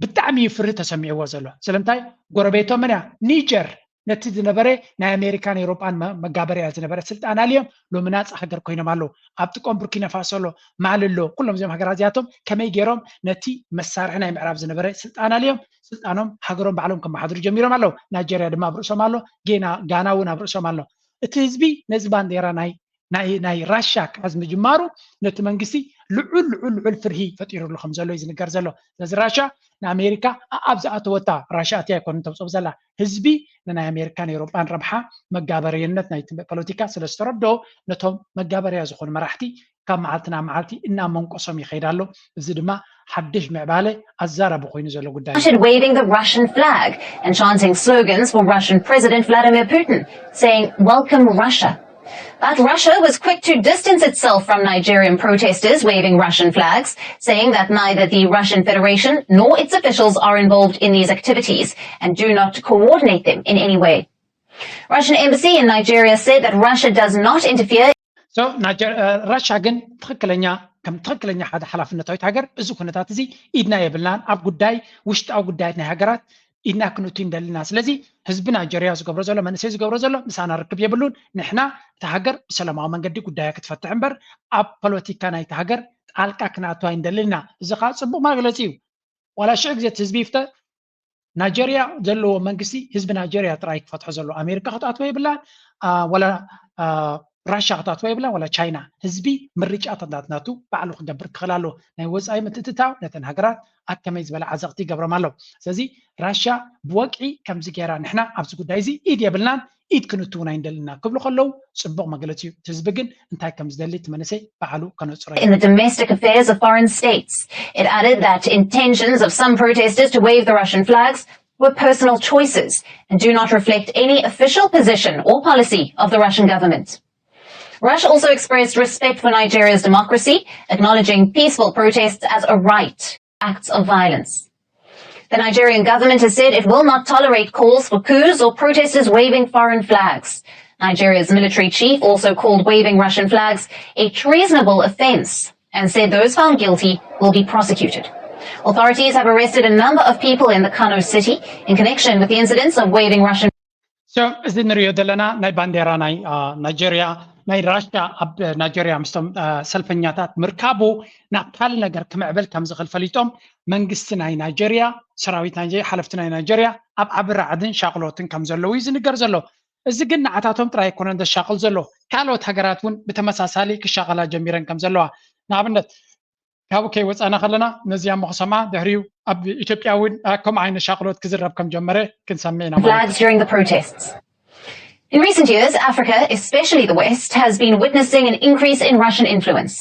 ብጣዕሚ ፍሪ ተሰሚዕዎ ዘሎ ስለምንታይ ጎረቤቶም እያ ኒጀር ነቲ ዝነበረ ናይ ኣሜሪካን ኤውሮጳን መጋበርያ ዝነበረ ስልጣን ኣልዮም ሎሚ ናፃ ሃገር ኮይኖም ኣለዉ ኣብቲ ቆም ቡርኪና ፋሶ ኣሎ ማሊ ኣሎ ኩሎም እዚኦም ሃገራት እዚኣቶም ከመይ ገይሮም ነቲ መሳርሒ ናይ ምዕራብ ዝነበረ ስልጣን ኣልዮም ስልጣኖም ሃገሮም ባዕሎም ከመሓድሩ ጀሚሮም ኣለዉ ናይጀርያ ድማ ኣብ ርእሶም ኣሎ ጋና እውን ኣብ ርእሶም ኣሎ እቲ ህዝቢ ነዚ ባንዴራ ናይ ራሻ ክሕዝ ምጅማሩ ነቲ መንግስቲ ልዑል ፍርሂ ፈጢሩሉ ከም ዘሎ እዩ ዝንገር ዘሎ ስለዚ ራሻ ንኣሜሪካ ኣብ ዝኣተወታ ራሻ እትያ ኣይኮነ ተብፅኦ ዘላ ህዝቢ ንናይ ኣሜሪካን ኤውሮጳን ረብሓ መጋበርይነት ናይ ፖለቲካ ስለ ዝተረድኦ ነቶም መጋበርያ ዝኾኑ መራሕቲ ካብ መዓልቲ ናብ መዓልቲ እናመንቆሶም ይኸይድ ኣሎ እዚ ድማ ሓድሽ ምዕባለ ኣዛረቡ ኮይኑ ዘሎ ጉዳይ started waving the Russian flag and chanting slogans for Russian President Vladimir Putin, saying, "Welcome Russia." But Russia was quick to distance itself from Nigerian protesters waving Russian flags, saying that neither the Russian Federation nor its officials are involved in these activities and do not coordinate them in any way. Russian embassy in Nigeria said that Russia does not interfere. So Russia ግን ትክክለኛ ከም ትክክለኛ ሓደ ሓላፍነታዊት ሃገር እዚ ኩነታት እዚ ኢድና የብልናን ኣብ ጉዳይ ውሽጣዊ ጉዳያት ናይ ሃገራት ኢድና ክንቱ እንደልና ስለዚ ህዝቢ ናይጀርያ ዝገብሮ ዘሎ መንእሰይ ዝገብሮ ዘሎ ምሳና ርክብ የብሉን ንሕና እቲ ሃገር ብሰላማዊ መንገዲ ጉዳያ ክትፈትሕ እምበር ኣብ ፖለቲካ ናይቲ ሃገር ጣልቃ ክነኣትዋ እንደልና እዚ ከዓ ፅቡቅ መግለፂ እዩ ዋላ ሽዑ ግዜ ህዝቢ ይፍተ ናይጀርያ ዘለዎ መንግስቲ ህዝቢ ናይጀርያ ጥራይ ክፈትሖ ዘሎ ኣሜሪካ ክትኣትዎ የብላን ወላ ራሻ ክትኣትዎ የብላን ወላ ቻይና ህዝቢ ምርጫታት ናቱ ባዕሉ ክገብር ክኽእል ኣሎ ናይ ወፃኢ ምትእትታው ነተን ሃገራት ኣከመይ ዝበለ ዓዘቕቲ ይገብሮም ኣሎ ስለዚ ራሻ ብወቅዒ ከምዚ ገይራ ንሕና ኣብዚ ጉዳይ እዚ ኢድ የብልናን ኢድ ክንትውና ይንደልና ክብሉ ከለዉ ፅቡቅ መግለፂ እዩ ህዝቢ ግን እንታይ ከም ዝደሊ እቲ መንእሰይ ባዕሉ ከነፅሮ In the domestic affairs of foreign states, it added that intentions of some protesters to wave the Russian flags were personal choices and do not reflect any official position or policy of the Russian government. Russia also expressed respect for Nigeria's democracy, acknowledging peaceful protests as a right, acts of violence. The Nigerian government has said it will not tolerate calls for coups or protesters waving foreign flags. Nigeria's military chief also called waving Russian flags a treasonable offense and said those found guilty will be prosecuted. Authorities have arrested a number of people in the Kano city in connection with the incidents of waving Russian. So, እዚ ንሪኦ ዘለና ናይ ባንዴራ ናይ ናይጀርያ ናይ ራሻ ኣብ ናይጀርያ ምስቶም ሰልፈኛታት ምርካቡ ናብ ካልእ ነገር ክምዕብል ከም ዝኽእል ፈሊጦም መንግስቲ ናይ ናይጀርያ ሰራዊት ናይጀርያ ሓለፍቲ ናይ ናይጀርያ ኣብ ዓቢ ራዕድን ሻቅሎትን ከም ዘለዉ እዩ ዝንገር ዘሎ እዚ ግን ንዓታቶም ጥራይ ኣይኮነን ዘሻቅል ዘሎ ካልኦት ሃገራት እውን ብተመሳሳሊ ክሻቀላ ጀሚረን ከም ዘለዋ ንኣብነት ካብኡ ከይወፃና ከለና ነዚያ መክሰማ ድሕሪኡ ኣብ ኢትዮጵያ እውን ከምኡ ዓይነት ሻቅሎት ክዝረብ ከም ጀመረ ክንሰምዕ ኢና flags during the protests. In recent years, Africa, especially the West, has been witnessing an increase in Russian influence.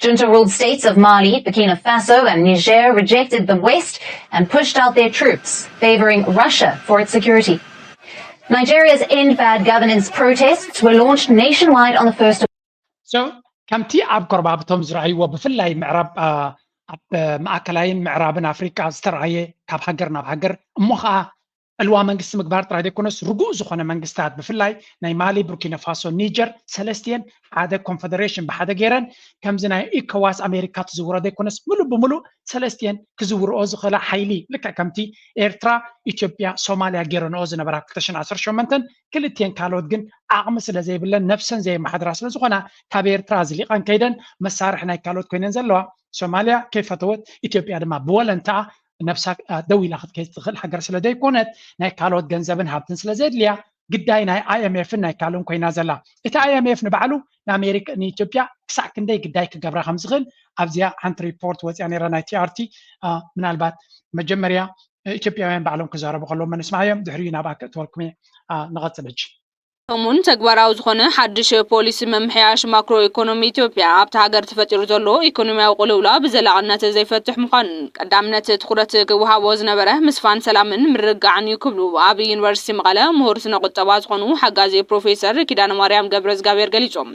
Junta-ruled states of Mali, Burkina Faso and Niger rejected the West and pushed out their troops, favoring Russia for its security. Nigeria's End Bad Governance protests were launched nationwide on the 1st of... So, ከምቲ ኣብ ጎረባብቶም ዝረኣይዎ ብፍላይ ምዕራብ ኣብ ማእከላይን ምዕራብን ኣፍሪካ ዝተረኣየ ካብ ሃገር ናብ ሃገር እሞ ከዓ ዕልዋ መንግስቲ ምግባር ጥራይ ዘይኮነስ ርጉእ ዝኾነ መንግስታት ብፍላይ ናይ ማሊ ቡርኪና ፋሶ ኒጀር ሰለስቲየን ሓደ ኮንፌደሬሽን ብሓደ ገይረን ከምዚ ናይ ኢኮዋስ ኣሜሪካ ትዝውሮ ዘይኮነስ ሙሉእ ብሙሉእ ሰለስቲየን ክዝውርኦ ዝኽእላ ሓይሊ ልክዕ ከምቲ ኤርትራ ኢትዮጵያ ሶማልያ ገይረንኦ ዝነበራ 2018 ክልቲአን ካልኦት ግን ዓቕሚ ስለ ዘይብለን ነፍሰን ዘይመሓድራ ስለ ዝኾና ካብ ኤርትራ ዝሊቐን ከይደን መሳርሒ ናይ ካልኦት ኮይነን ዘለዋ ሶማልያ ከይፈተወት ኢትዮጵያ ድማ ብወለንተኣ ነፍሳ ደው ኢላ ክትከይድ ትኽእል ሃገር ስለ ዘይኮነት ናይ ካልኦት ገንዘብን ሃብትን ስለ ዘድልያ ግዳይ ናይ IMF-ን ናይ ካልኦን ኮይና ዘላ እቲ IMF ንባዕሉ ንኣሜሪካ ንኢትዮጵያ ክሳዕ ክንደይ ግዳይ ክገብራ ከም ዝኽእል ኣብዚኣ ሓንቲ ሪፖርት ወፅያ ነይራ ናይ TRT ምናልባት መጀመርያ ኢትዮጵያውያን ባዕሎም ክዛረቡ ከለዎም መንስማዕዮም ድሕሪኡ ናብ ኣክእትወልኩም ንቐፅል ሕጂ ከምኡን ተግባራዊ ዝኾነ ሓድሽ ፖሊሲ መምሕያሽ ማክሮ ኢኮኖሚ ኢትዮጵያ ኣብቲ ሃገር ተፈጢሩ ዘሎ ኢኮኖሚያዊ ቁልውላ ብዘላቕነት ዘይፈትሕ ምዃኑ ቀዳምነት ትኩረት ክወሃቦ ዝነበረ ምስፋን ሰላምን ምርግጋዕን እዩ ክብሉ ኣብ ዩኒቨርሲቲ መቐለ ምሁር ስነ ቁጠባ ዝኾኑ ሓጋዚ ፕሮፌሰር ኪዳነ ማርያም ገብረ እግዚአብሔር ገሊፆም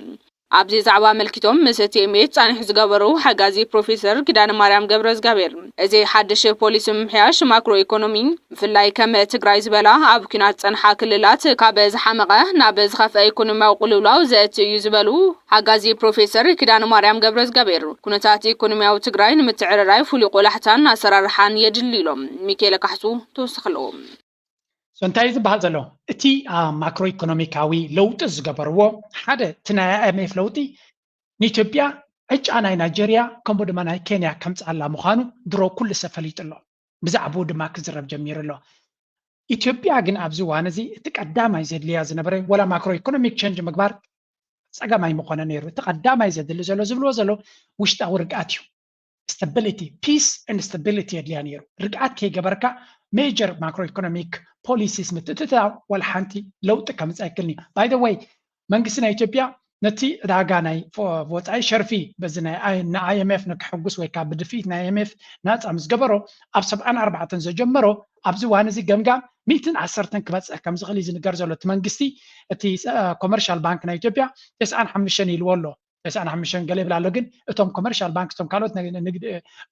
ኣብዚ ዛዕባ መልኪቶም ምስ ቲኤምኤች ጻኒሑ ዝገበሩ ሓጋዚ ፕሮፌሰር ኪዳነ ማርያም ገብረዝጋቤር እዚ ሓድሽ ፖሊሲ ምምሕያሽ ማክሮ ኢኮኖሚ ብፍላይ ከም ትግራይ ዝበላ ኣብ ኩናት ጸንሓ ክልላት ካብ ዝሓመቐ ናብ ዝኸፍአ ኢኮኖሚያዊ ቁልውላው ዘእትዩ እዩ ዝበሉ ሓጋዚ ፕሮፌሰር ኪዳነ ማርያም ገብረዝጋቤር ኩነታት ኢኮኖሚያዊ ትግራይ ንምትዕርራይ ፍሉይ ቆላሕታን ኣሰራርሓን የድሊ ኢሎም ሚካኤል ካሕሱ ተወስኸለዎም ሰንታይ ዝበሃል ዘሎ እቲ ማክሮ ኢኮኖሚካዊ ለውጢ ዝገበርዎ ሓደ እቲ ናይ IMF ለውጢ ንኢትዮጵያ ዕጫ ናይ ናይጀርያ ከምኡ ድማ ናይ ኬንያ ከምፅኣላ ምዃኑ ድሮ ኩሉ ሰብ ፈሊጡ ኣሎ ብዛዕባኡ ድማ ክዝረብ ጀሚሩ ኣሎ ኢትዮጵያ ግን ኣብዚ እዋን እዚ እቲ ቀዳማይ ዘድልያ ዝነበረ ወላ ማክሮ ኢኮኖሚክ ቼንጅ ምግባር ፀገማይ ምኾነ ነይሩ እቲ ቀዳማይ ዘድሊ ዘሎ ዝብልዎ ዘሎ ውሽጣዊ ርግኣት እዩ stability peace and stability የድልያ ነይሩ ርግኣት ከይገበርካ major macroeconomic policies ምትእትታው ወላ ሓንቲ ለውጢ ከምፅእ ኣይክልኒ by the way መንግስቲ ናይ ኢትዮጵያ ነቲ ዕዳጋ ናይ ወፃኢ ሸርፊ በዚ ናይ IMF ንክሕጉስ ወይ ከዓ ብድፊት ናይ IMF ናፃ ምስ ገበሮ ኣብ 74 ዘጀመሮ ኣብዚ እዋን እዚ ገምጋም 110 ክበፅሕ ከም ዝኽእል ዝንገር ዘሎ እቲ መንግስቲ እቲ ኮመርሻል ባንክ ናይ ኢትዮጵያ 95 ኢልዎ ኣሎ 95 ገለ ይብላ ኣሎ ግን እቶም ኮመርሻል ባንክ እቶም ካልኦት ንግዲ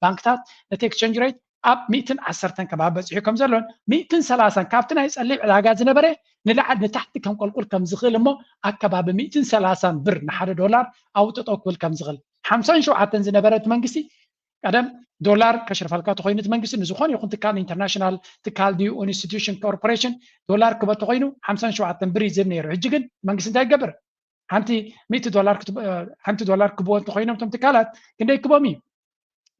ባንክታት ነቲ ኤክስቼንጅ ሬት ኣብ 110 ከባቢ በፂሑ ከም ዘሎን 130 ካብቲ ናይ ፀሊብ ዕዳጋ ዝነበረ ንላዕሊ ንታሕቲ ከም ቆልቁል ከም ዝኽእል እሞ ኣከባቢ 130 ብር ንሓደ ዶላር ኣውጥጦ ክብል ከም ዝኽእል 57 ዝነበረ እቲ መንግስቲ ቀደም ዶላር ከሽርፈልካ ተኮይኑ እቲ መንግስቲ ንዝኾነ ይኹን ትካል ኢንተርናሽናል ትካል ድዩ ኢንስቲትዩሽን ኮርፖሬሽን ዶላር ክበ ተኮይኑ 57 ብር ይዝብ ነይሩ ሕጂ ግን መንግስቲ እንታይ ይገብር ሓንቲ 100 ዶላር ሓንቲ ዶላር ክብዎ እንተኮይኖም እቶም ትካላት ክንደይ ክቦም እዩ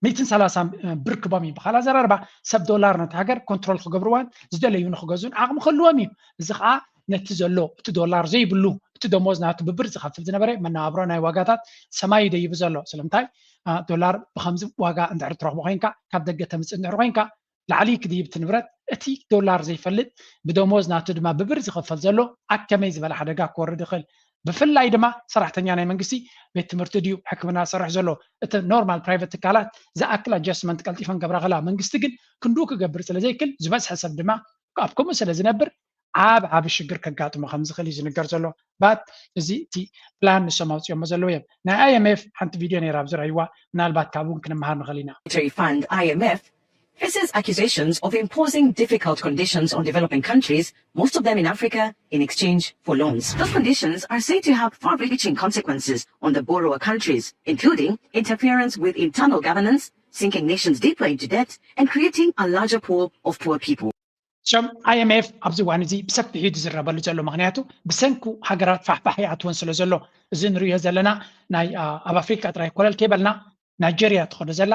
130 ብር ክቦም እዩ ብኻልእ ኣዘራርባ ሰብ ዶላር ነቲ ሃገር ኮንትሮል ክገብርዋን ዝደለዩ ንክገዝኡን ዓቕሚ ክህልዎም እዩ እዚ ከዓ ነቲ ዘሎ እቲ ዶላር ዘይብሉ እቲ ደሞዝ ናቱ ብብር ዝኸፍል ዝነበረ መነባብሮ ናይ ዋጋታት ሰማይ ይደይብ ዘሎ ስለምንታይ ዶላር ብከምዚ ዋጋ እንድሕር ትረኽቦ ኮንካ ካብ ደገ ተምፅእ እንድሕር ኮንካ ላዕሊ ክድይብ እቲ ንብረት እቲ ዶላር ዘይፈልጥ ብደሞዝ ናቱ ድማ ብብር ዝኸፈል ዘሎ ኣከመይ ዝበለ ሓደጋ ክወርድ ይኽእል ብፍላይ ድማ ሰራሕተኛ ናይ መንግስቲ ቤት ትምህርቲ ድዩ ሕክምና ዝሰርሕ ዘሎ እቲ ኖርማል ፕራይቬት ትካላት ዝኣክል ኣጀስትመንት ቀልጢፈን ገብራ ኸላ መንግስቲ ግን ክንዱ ክገብር ስለ ዘይክል ዝበዝሐ ሰብ ድማ ኣብ ከምኡ ስለ ዝነብር ዓብ ሽግር ከጋጥሞ ከም ዝኽእል እዩ ዝንገር ዘሎ ባት እዚ እቲ ፕላን ንሶም ኣውፅኦሞ ዘለዎ እዮም ናይ IMF ሓንቲ ቪድዮ ነይራ ኣብ ዝረኣይዋ ምናልባት ካብኡ ክንመሃር ንኽእል ኢና Fund IMF faces accusations of imposing difficult conditions on developing countries, most of them in Africa, in exchange for loans. Those conditions are said to have far-reaching consequences on the borrower countries, including interference with internal governance, sinking nations deeper into debt, and creating a larger pool of poor people. ሶም IMF ኣብዚ እዋን እዚ ብሰፊሑ ዝዝረበሉ ዘሎ ምክንያቱ ብሰንኩ ሃገራት ፋሕፋሕ ይኣትወን ስለ ዘሎ እዚ ንሪኦ ዘለና ናይ ኣብ ኣፍሪካ ጥራይ ኮለል ከይበልና ናይጀርያ ትኾነ ዘላ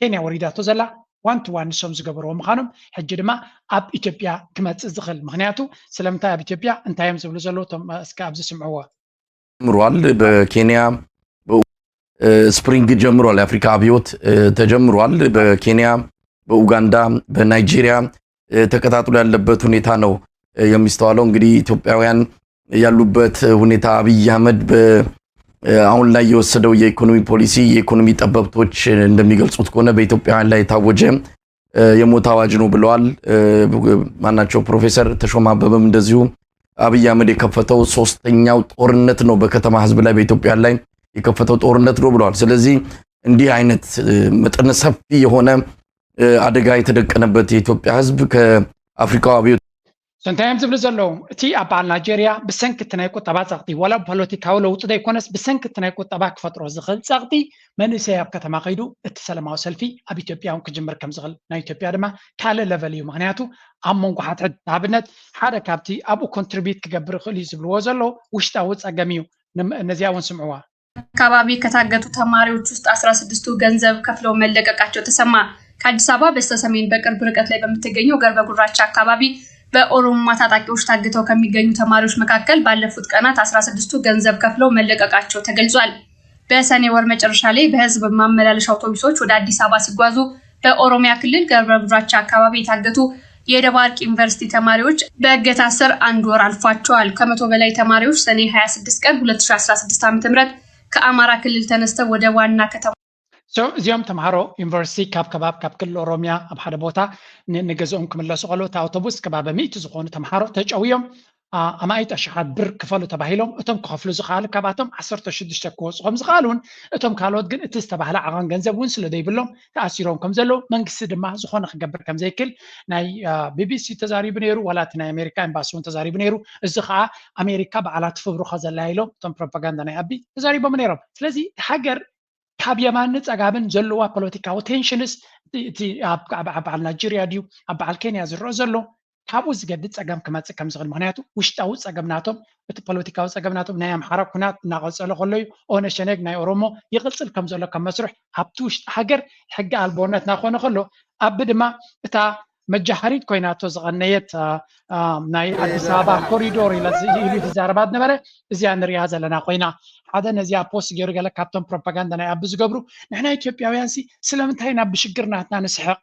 ኬንያ ወሪዳቶ ዘላ ዋን ቱ ዋን ንሶም ዝገበርዎ ምዃኖም ሕጂ ድማ ኣብ ኢትዮጵያ ክመፅእ ዝኽእል ምክንያቱ ስለምንታይ ኣብ ኢትዮጵያ እንታዮም ዝብሉ ዘለዉ እቶም እስከ ኣብዚ ስምዕዎ ጀምሯል በኬንያ ስፕሪንግ ጀምሯል የአፍሪካ አብዮት ተጀምሯል በኬንያ በኡጋንዳ በናይጄሪያ ተከታትሎ ያለበት ሁኔታ ነው የሚስተዋለው እንግዲህ ኢትዮጵያውያን ያሉበት ሁኔታ አብይ አህመድ አሁን ላይ የወሰደው የኢኮኖሚ ፖሊሲ የኢኮኖሚ ጠበብቶች እንደሚገልጹት ከሆነ በኢትዮጵያውያን ላይ የታወጀ የሞት አዋጅ ነው ብለዋል ማናቸው ፕሮፌሰር ተሾማ አበበም እንደዚሁ አብይ አህመድ የከፈተው ሶስተኛው ጦርነት ነው በከተማ ህዝብ ላይ በኢትዮጵያ ላይ የከፈተው ጦርነት ነው ብለዋል ስለዚህ እንዲህ አይነት መጠነ ሰፊ የሆነ አደጋ የተደቀነበት የኢትዮጵያ ህዝብ ከአፍሪካው አብዮት ሰንታይም ዝብል ዘሎ እቲ ኣብ ናይጀርያ ብሰንኪ ናይ ቁጠባ ፀቕጢ ወላ ፖለቲካዊ ለውጢ ዘይኮነስ ብሰንኪ ናይ ቁጠባ ክፈጥሮ ዝኽእል ፀቕጢ መንእሰይ ኣብ ከተማ ከይዱ እቲ ሰላማዊ ሰልፊ ኣብ ኢትዮጵያ እውን ክጅምር ከም ዝኽእል ናይ ኢትዮጵያ ድማ ካልእ ለቨል እዩ ምክንያቱ ኣብ መንጎ ሓትሕት ንኣብነት ሓደ ካብቲ ኣብኡ ኮንትሪቢዩት ክገብር ይኽእል እዩ ዝብልዎ ዘሎ ውሽጣዊ ፀገም እዩ ነዚያ እውን ስምዕዋ አካባቢ ከታገቱ ተማሪዎች ውስጥ 16ቱ ገንዘብ ከፍለው መለቀቃቸው ተሰማ ከአዲስ አበባ በስተሰሜን በቅርብ ርቀት ላይ በምትገኘው ገርበ ጉራቻ አካባቢ በኦሮሞ ታጣቂዎች ታግተው ከሚገኙ ተማሪዎች መካከል ባለፉት ቀናት 16ቱ ገንዘብ ከፍለው መለቀቃቸው ተገልጿል። በሰኔ ወር መጨረሻ ላይ በህዝብ ማመላለሻ አውቶቡሶች ወደ አዲስ አበባ ሲጓዙ በኦሮሚያ ክልል ገርበ ጉራቻ አካባቢ የታገቱ የደባርቅ ዩኒቨርሲቲ ተማሪዎች በእገታ ስር አንድ ወር አልፏቸዋል። ከመቶ በላይ ተማሪዎች ሰኔ 26 ቀን 2016 ዓ.ም ከአማራ ክልል ተነስተው ወደ ዋና ከተማ እዚኦም ተምሃሮ ዩኒቨርሲቲ ካብ ክልል ኦሮሚያ ኣብ ሓደ ቦታ ንገዝኦም ክምለሱ ከለዉ እቲ ኣውቶቡስ ከባቢ 100 ዝኾኑ ተምሃሮ ተጨውዮም ኣማይት ኣሽሓት ብር ክፈሉ ተባሂሎም እቶም ክኸፍሉ ዝኽኣሉ ካብኣቶም 16 ክወፅኦም ዝኽኣሉን እቶም ካልኦት ግን እቲ ዝተባህለ ዓቐን ገንዘብ እውን ስለ ዘይብሎም ተኣሲሮም ከም ዘለዉ መንግስቲ ድማ ዝኾነ ክገብር ከም ዘይክል ናይ ቢቢሲ ተዛሪቡ ነይሩ ዋላ እቲ ናይ ኣሜሪካ ኤምባሲ እውን ተዛሪቡ ነይሩ እዚ ከዓ ኣሜሪካ በዓላት ፍብሩኸ ዘላ ኢሎም እቶም ፕሮፓጋንዳ ናይ ኣቢ ተዛሪቦም ነይሮም ስለዚ ሃገር ካብ የማን ፀጋብን ዘለዋ ፖለቲካዊ ቴንሽንስ እቲ ኣብ በዓል ናይጀርያ ድዩ ኣብ በዓል ኬንያ ዝረአ ዘሎ ካብኡ ዝገድድ ፀገም ክመፅእ ከም ዝኽእል ምክንያቱ ውሽጣዊ ፀገምናቶም እቲ ፖለቲካዊ ፀገምናቶም ናይ ኣምሓራ ኩናት እናቐፀለ ከሎ እዩ ኦነግ ናይ ኦሮሞ ይቕፅል ከም ዘሎ ከም መስርሕ ኣብቲ ውሽጢ ሃገር ሕጊ ኣልቦነት እናኾነ ከሎ ኣቢ ድማ እታ መጃሃሪት ኮይናቶ ዝቐነየት ናይ ኣዲስ ኣበባ ኮሪዶር ኢሉ ዝዛረባ ዝነበረ እዚኣ ንሪኣ ዘለና ኮይና ሓደ ነዚኣ ፖስት ገይሩ ገለ ካብቶም ፕሮፓጋንዳ ናይ ኣቢ ዝገብሩ ንሕና ኢትዮጵያውያንሲ ስለምንታይ ናብ ብሽግር ናትና ንስሕቕ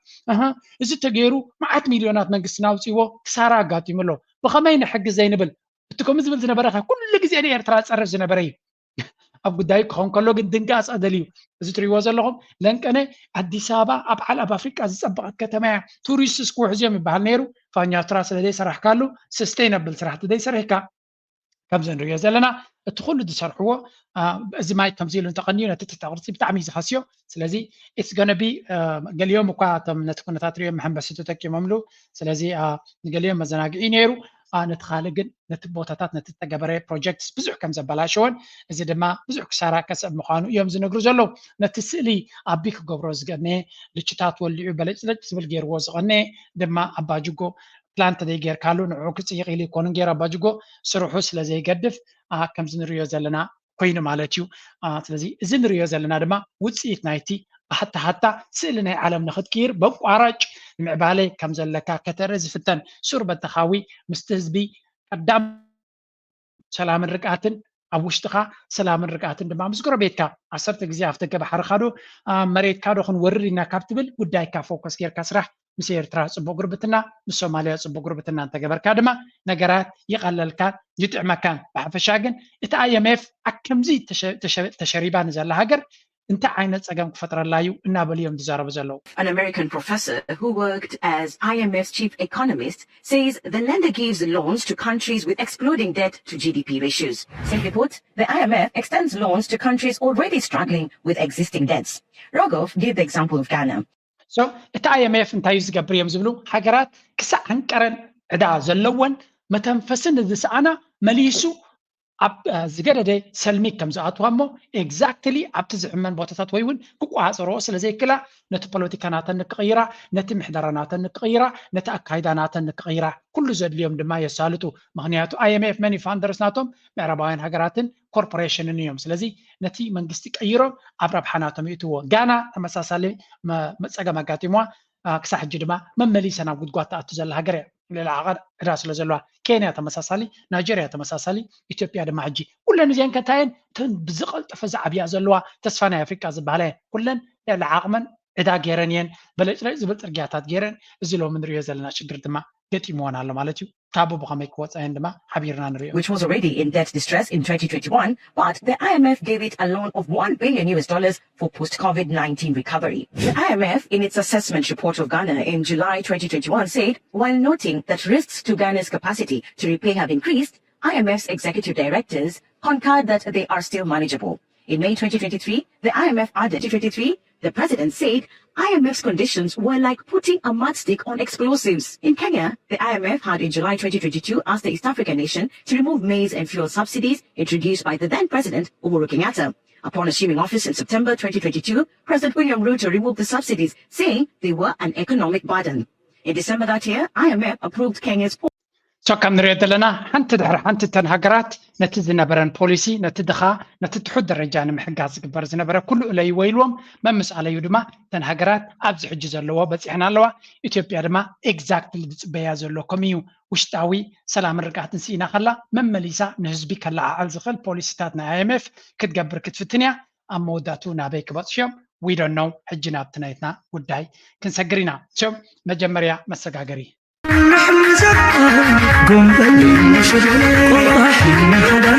እዚ ተገይሩ መዓት ሚልዮናት መንግስቲ ናውፅዎ ክሳራ ኣጋጢሙ ኣሎ ብኸመይ ንሕግዝ ዘይንብል እቲ ከምኡ ዝብል ዝነበረ ኩሉ ግዜ ንኤርትራ ፀርፍ ዝነበረ እዩ ኣብ ጉዳይ ክኸውን ከሎ ግን ድንጋፅ ኣደልዩ እዚ ትሪእዎ ዘለኹም ለንቀነ ኣዲስ ኣበባ ኣብ ዓለም ኣፍሪቃ ዝፀበቐት ከተማ እያ ቱሪስትስ ክውሕዝ እዮም ይበሃል ነይሩ ፋኛቱራ ስለ ዘይሰራሕካሉ ሰስተይነብል ስራሕቲ ዘይሰሪሕካ ከምዚ ንሪኦ ዘለና እቲ ኩሉ ዝሰርሕዎ እዚ ማይ ከምዚ ኢሉ እንተቐኒዩ ነቲ ቅርፂ ብጣዕሚ እዩ ዝኸስዮ ስለዚ ኢትስ ጎነ ቢ ገሊኦም እኳ እቶም ነቲ ኩነታት ሪኦም መሐንበሲ ተጠቂሞምሉ ስለዚ ንገሊኦም መዘናግዒ ነይሩ ነቲ ካልእ ግን ነቲ ቦታታት ነቲ ዝተገበረ ፕሮጀክትስ ብዙሕ ከም ዘበላሸወን እዚ ድማ ብዙሕ ክሳራ ከስዕብ ምዃኑ እዮም ዝነግሩ ዘለዉ ነቲ ስእሊ ኣቢ ክገብሮ ዝገነየ ልችታት ወሊዑ በለጭለጭ ዝብል ገይርዎ ዝቐነየ ድማ ኣባጅጎ ፕላንት ዘይጌርካሉ ንዑ ክፅይቕ ኢሉ ይኮኑን ገይሩ ኣባጅጎ ስርሑ ስለ ዘይገድፍ ከምዚ ንሪኦ ዘለና ኮይኑ ማለት እዩ ስለዚ እዚ ንሪኦ ዘለና ድማ ውፅኢት ናይቲ ሃታ ስእሊ ናይ ዓለም ንኽትቅይር በቋራጭ ንምዕባለ ከም ዘለካ ከተርኢ ዝፍተን ሱር በተኻዊ ምስቲ ህዝቢ ቀዳም ሰላምን ርግኣትን ኣብ ውሽጥኻ ሰላምን ርግኣትን ድማ ምስ ጎረቤትካ 10 ግዜ ኣፍ ደገ ባሕሪ ካዶ መሬትካ ዶ ክንወርድ ኢና ካብ ትብል ጉዳይካ ፎከስ ጌርካ ስራሕ ምስ ኤርትራ ፅቡቅ ጉርብትና ምስ ሶማልያ ፅቡቅ ጉርብትና እንተገበርካ ድማ ነገራት ይቐለልካን ይጥዕመካን ብሓፈሻ ግን እቲ IMF ከምዚ ተሸሪባ ንዘላ ሃገር እንታይ ዓይነት ፀገም ክፈጥረላ እዩ እናበሉ እዮም ዝዛረቡ ዘለዉ An American professor who worked as IMF's chief economist says the lender gives loans to countries with exploding debt to GDP ratios. Simply put, the IMF extends loans to countries already struggling with existing debts. Rogoff gave the example of Ghana. So, እቲ IMF እንታይ እዩ ዝገብር እዮም ዝብሉ ሃገራት ክሳዕ አንቀረን ዕዳ ዘለወን መተንፈስን ዝሰኣና መሊሱ ኣብ ዝገደደ ሰልሚ ከም ዝኣትዋ እሞ ኤግዛክትሊ ኣብቲ ዝሕመን ቦታታት ወይ እውን ክቋፅሮ ስለ ዘይክላ ነቲ ፖለቲካ ናተን ንክቕይራ ነቲ ምሕደራ ናተን ንክቕይራ ነቲ ኣካይዳ ናተን ንክቕይራ ኩሉ ዘድልዮም ድማ የሳልጡ ምክንያቱ IMF መኒ ፋንደርስ ናቶም ምዕራባውያን ሃገራትን ኮርፖሬሽንን እዮም ስለዚ ነቲ መንግስቲ ቀይሮም ኣብ ረብሓ ናቶም ይእትዎ ጋና ተመሳሳሊ ፀገም ኣጋጢምዋ ክሳብ ሕጂ ድማ መመሊሰ ናብ ጉድጓድ ተኣቱ ዘላ ሃገር እያ ሌላ ዓቐር ዕዳ ስለ ዘለዋ ኬንያ ተመሳሳሊ ናይጀርያ ተመሳሳሊ ኢትዮጵያ ድማ ሕጂ ኩለን እዚአን ከታየን እተን ብዝቐልጠፈ ዝዓብያ ዘለዋ ተስፋ ናይ ኣፍሪቃ ዝበሃላ ኩለን ልዕሊ ዓቕመን ዕዳ ገይረን እየን በለጭለጭ ዝብል ፅርግያታት ገይረን እዚ ሎሚ ንሪኦ ዘለና ሽግር ድማ ገጢምዎን ኣሎ ማለት እዩ ካብኡ ብኸመይ ክወፃየን ድማ ሓቢርና ንሪኦ Which was already in debt distress in 2021, but the IMF gave it a loan of $1 billion for post-COVID-19 recovery. The IMF, in its assessment report of Ghana in July 2021, said, while noting that risks to Ghana's capacity to repay have increased, IMF's executive directors concurred that they are still manageable. In May 2023, the IMF added, the president said IMF's conditions were like putting a matchstick on explosives. In Kenya, the IMF had in July 2022 asked the East African nation to remove maize and fuel subsidies introduced by the then president, Uhuru Kenyatta. Upon assuming office in September 2022, President William Ruto removed the subsidies, saying they were an economic burden. In December that year, IMF approved Kenya's ከም ንሪኦ ዘለና ሓንቲ ድሕሪ ሓንቲ እተን ሃገራት ነቲ ዝነበረን ፖሊሲ ነቲ ድኻ ነቲ ትሑት ደረጃ ንምሕጋዝ ዝግበር ዝነበረ ኩሉ እለይዎ ኢልዎም መምስኣለዩ ድማ እተን ሃገራት ኣብዚ ሕጂ ዘለዎ በፂሕና ኣለዋ ኢትዮጵያ ድማ ኤግዛክትሊ ዝፅበያ ዘሎ ከምኡ ውሽጣዊ ሰላምን ርግኣትን ስኢና ከላ መመሊሳ ንህዝቢ ከለዓዓል ዝኽእል ፖሊሲታት ናይ IMF ክትገብር ክትፍትን እያ ኣብ መወዳቱ ናበይ ክበፅሖም we don't know ሕጂ ናብቲ ናይትና ጉዳይ ክንሰግር ኢና ሶ መጀመርያ መሰጋገሪ قنبل قطح حدا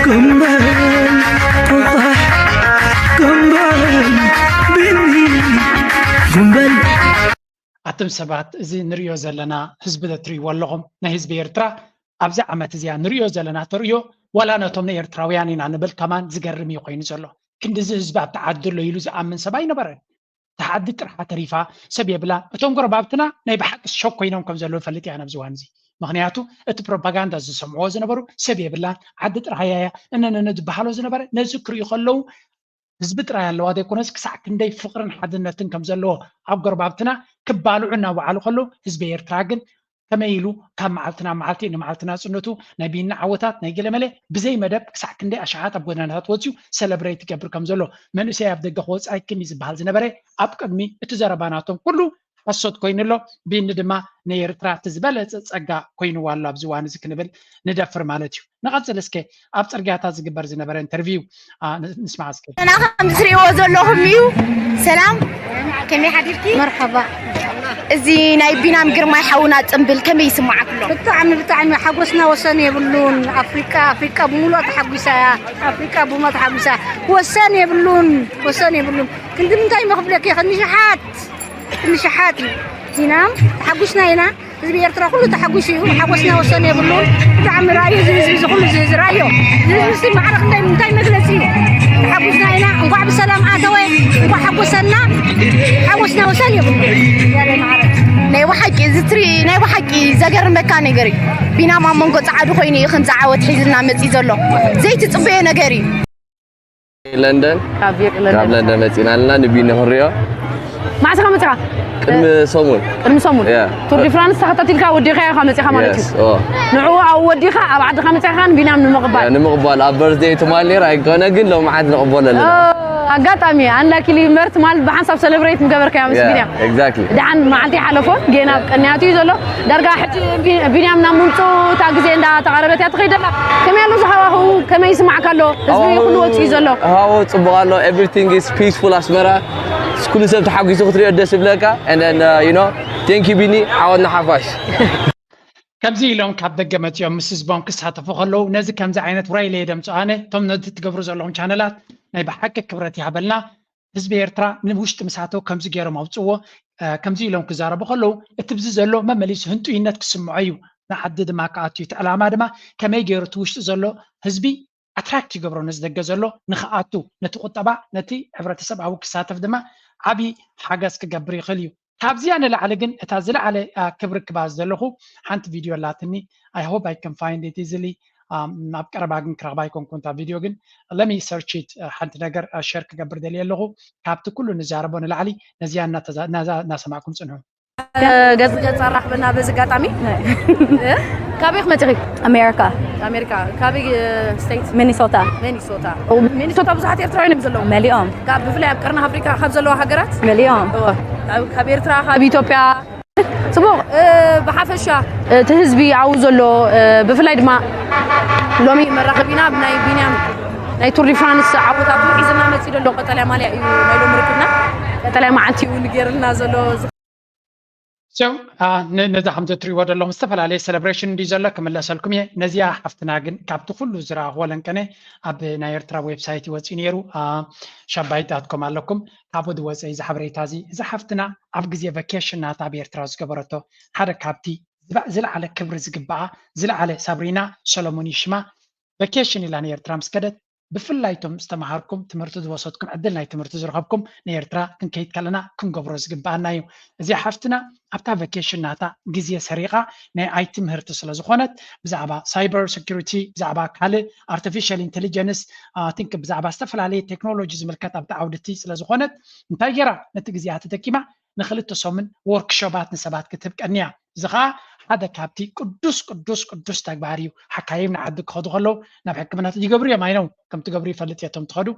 قنبل قطح قنبل بني قنبل ناتم سبات زي نريو زلنا حزب تري واللهم نحزب إيرترا أبزع عمت زي نريو زلنا تريو ولا نتومنا إيرتراويان نبل كمان زجرمي يقين زلوا كند زي حزب تعدل له يلوز أمن سبعين برا تعدي ترحى تريفا سبي بلا أتوم قربابتنا نبحق الشوك كينهم كم زلوا فلتي أنا بزوانزي مغنياتو ات بروباغندا زسمعو زنبرو سبي بلا عدد رحيايا اننا ندبحالو زنبر نذكر يخلو حزب ترى ያለው አደ ኮነስ ክሳክ እንደይ ፍቅርን ሓድነትን ከም ዘለዎ ኣብ ገርባብትና ክባልዑና ወዓሉ ከሎ ህዝቢ ኤርትራ ግን ከመይሉ ካብ መዓልትና መዓልቲ ንመዓልትና ጽነቱ ናይ ቢና ዓወታት ናይ ገለመለ ብዘይ መደብ ክሳክ እንደይ ኣሻሓት ኣብ ጎደናታት ወፅዩ ሰለብሬት ይገብር ከም ዘሎ መንእሰይ ኣብ ደገ ክወፅእ ኣይክን ዝብሃል ዝነበረ ኣብ ቅድሚ እቲ ዘረባናቶም ኩሉ حسوت كوينلو بين دما نيرترا تزبل ጸጋ ኮይኑ ዋላ ኣብ ዝዋን እዚ ክንብል ንደፍር ማለት እዩ ንቐጽል እስከ ኣብ ጽርግያታ ዝግበር ዝነበረ ኢንተርቪው ንስማዕ እስከ انا خم تسريو ዘለኹም እዩ ሰላም ከመይ ሓዲርኪ مرحبا እዚ ናይ ቢናም ግርማይ ሓውና ጽምብል ከመይ ይስማዓክሎ ብጣዕሚ ሓጎስና ወሰን የብሉን ኣፍሪካ ብሙሉእ ተሓጉሳ ኣፍሪካ ብሙሉእ ተሓጉሳ ወሰን የብሉን ክንድም እንታይ መኽብለክ نشحات هنا تحقشنا هنا زي يرترا كله تحقش حقشنا وصلنا يقولون تعمل رايو زي كل زي رايو زي ما عرف نتاي مجلسي تحقشنا هنا نقع بالسلام عاتوي نقع حقشنا وصلنا يقولون يا ما عرف ناي وحكي زتري ناي وحكي زجر مكاني غري بينا ما منكو صعدو خويني يخن زعوت حيزنا مصي زلو زيت صبيه نغري لندن كاب لندن مصينا لنا نبينا هريا مع سخمتها قدم صومون تور دي فرانس تخططي لك وديخا خمسة مالتي نعو او وديخا بعد خمسة خان بينا من المقبال اب بيرثدي تمالي راي كنا قل لو ما عاد نقبل لنا اغاطامي انا كلي مرت مال بحسب سيلبريت مقبر كيا مس بينا اكزاكتلي دعن ما عندي حلفو جينا قنياتي زلو درجه حتى بينا منامونتو تا غزي اندا تقربت يتخيدلا كما يلو زحواهو كما يسمعك له حزبي كله وتي زلو هاو صبغالو everything is peaceful asmara كل سبب تحقق خطري أدرس بلاكا and then you know thank you بني عودنا حفاش كمزي لهم كاب دقمت يوم مسز بانكس هاتفو خلو نزي كمزي عينت وراي ليدم سؤانه توم ندي تقبرو زلهم شانلات ناي بحكك كبرتي هبلنا حزب إيرترا من وشت مسحاتو كمزي غيرو موصوه كمزي لهم كزاربو خلو اتبزي زلو ما مليس هنتو ينات كسمعيو نحدد معكاتو يتعلامة دما كما يغيرو توشت زلو حزبي اتراكت يقبرو نزدق زلو نخاطو نتي قطبا نتي حبرتسب او كساتف دما عبي حاجز كجبري خليو كابزي أنا لعلقن أتازل على كبر كباز دلخو حنت فيديو لاتني I hope I can find it easily نابكر باقن كربايكم كنت فيديو جن let me search it حنت نجر شركة جبر دليل اللغو كابت كله نجاربون العلي نزيان ناس معكم سنهم جز صرح بنا بزقاتامي كابي خمتري أمريكا كابي ستيت مينيسوتا بزحت يرتراين بزلو مليون كاب بفلي أبكرنا أفريقيا خبزلو حجرات مليون كابي يرترا كابي إثيوبيا صبغ بحفشة تهزبي عاوزلو بفلي دما لومي مرقبينا بناي بينام ناي تور دي فرانس عاوزات وحيزنا مسيدو لو قتلا مالي نايلو مركنا قتلا معتي ونغيرنا زلو So نذا حمد تري ود الله مستفل عليه celebration دي زلا كمل أسألكم يه نزيا حفتنا جن كابتو كله زرا ولن كنه أب نايرترا ويب سايت واتسينيرو شبايتاتكم علىكم كابود وز إذا حبريت هذه إذا حفتنا أبغزي vacation ناتابير تراز كبرته هذا كابتي زل على كبر زقبعة زل على سابرينا سلموني شما vacation إلى نايرترا مسكدت بفلايتم استمعاركم تمرتو دوساتكم عدلنا تمرتو زرقبكم نيرترا كن كيت كلنا كن قبرز قبعنا يو زي حفتنا أبتا فاكيشن ناتا جزية سريعة نا ايتم هرتو سلازخونت بزعبا سايبر سيكوريتي بزعبا كالي artificial intelligence تنك بزعبا استفل عليه تكنولوجيز ملكات أبتا عودتي سلازخونت نتاجرا نتجزيات تكيمة نخلط تصمم وركشوبات نسبات كتب كأنيا زخا هذا كابتي قدوس تكباريو حكايمنا عدك خدو خلو نبحكمنا تجبري ما ينو كم تجبري فلت يتم تخدو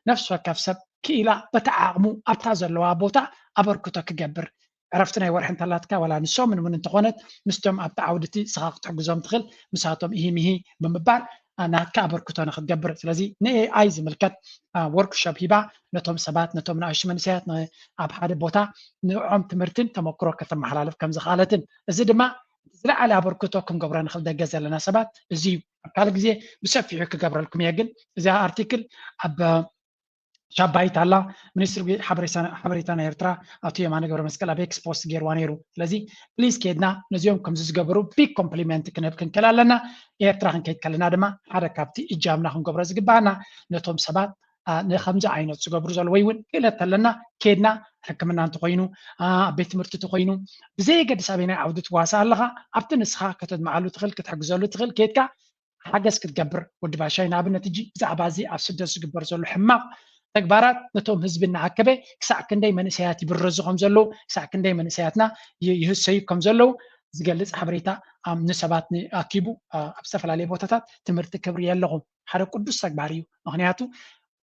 نفسه كفسب كيلا بتعاقمو أبتازر لو أبوتا أبركتك جبر عرفتنا يورحن ثلاثة ولا نسوم من انتقونت مستم أبتا عودتي سخاق تحجزهم تخل مساتهم إهي بمبار أنا كابر كتانا خد جبر لذي نأي عايز ملكات وركشوب هبا نتهم سبات نتهم نعيش منسيات أب حد بوتا نعم تمرتين تمكرو كتم حلالف كم زخالتين زد ما زلا على بركتوكم قبران خل دجاز لنا سبات زي قال جزء بسفي حك قبر لكم يجن زي أرتيكل أب ሻባይት አላ ሚኒስትሪ ሓበሬታና ኤርትራ ኣቶ የማነ ገብረ መስቀል ኣብ ኤክስ ፖስት ገይርዋ ነይሩ ስለዚ ፕሊዝ ከድና ነዚኦም ከምዚ ዝገብሩ ቢግ ኮምፕሊመንት ክንህብ ክንክእል ኣለና ኤርትራ ክንከይድ ከለና ድማ ሓደ ካብቲ እጃምና ክንገብሮ ዝግባአና ነቶም ሰባት ንከምዚ ዓይነት ዝገብሩ ዘሎ ወይ እውን ክእለት ኣለና ከድና ሕክምና እንተኮይኑ ቤት ትምህርቲ እንተኮይኑ ብዘይ ገድስ ኣበይ ዓውዲ ትዋሳ ኣለኻ ኣብቲ ንስኻ ከተድመዓሉ ትኽእል ክትሕግዘሉ ትኽእል ከድካ ሓገዝ ክትገብር ወዲ ባሻይ ንኣብነት እጂ ብዛዕባ እዚ ኣብ ስደት ዝግበር ዘሎ ሕማቕ ተግባራት ነቶም ህዝቢ እናዓከበ ክሳዕ ክንደይ መንእሰያት ይብረዙ ከም ዘለዉ ክሳዕ ክንደይ መንእሰያትና ይህሰዩ ከም ዘለዉ ዝገልጽ ሓበሬታ ንሰባት ኣኪቡ ኣብ ዝተፈላለየ ቦታታት ትምህርቲ ክብሪ ኣለኹም ሓደ ቅዱስ ተግባር እዩ ምክንያቱ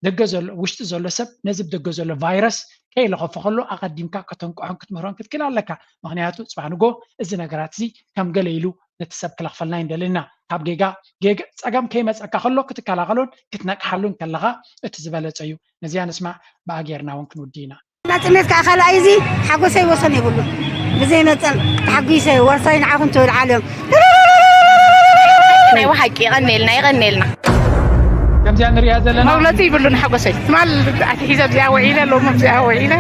ደገ ዘሎ ውሽጢ ዘሎ ሰብ ነዚ ብደገ ዘሎ ቫይረስ ከይለኸፎ ከሎ ኣቐዲምካ ከተንቅሖን ክትምህሮን ክትክእል ኣለካ ምክንያቱ ፅባሕ ንጎ እዚ ነገራት እዚ ከም ገለ ኢሉ ነቲ ሰብ ክለኽፈልና ይንደልና ካብ ጌጋ ፀገም ከይመፀካ ከሎ ክትከላኸሎን ክትነቅሓሉን ከለኻ እቲ ዝበለፀ እዩ ነዚያ ንስማዕ ብኣጌርና እውን ክንውዲ ኢና ናፅነት ከዓ ካልኣይ እዚ ሓጎሰይ ወሰን የብሉ ብዘይ መፀን ተሓጒሰይ ወርሳይ ንዓኹም ትብል ዓለም ናይ ወሓቂ ይቐኒልና ከምዚኣ ንሪኣ ዘለና መግለፂ ይብሉን ሓጎሰይ ትማል ኣትሒዘ ብዚኣ ውዒለ ሎሞ ብዚኣ ውዒለ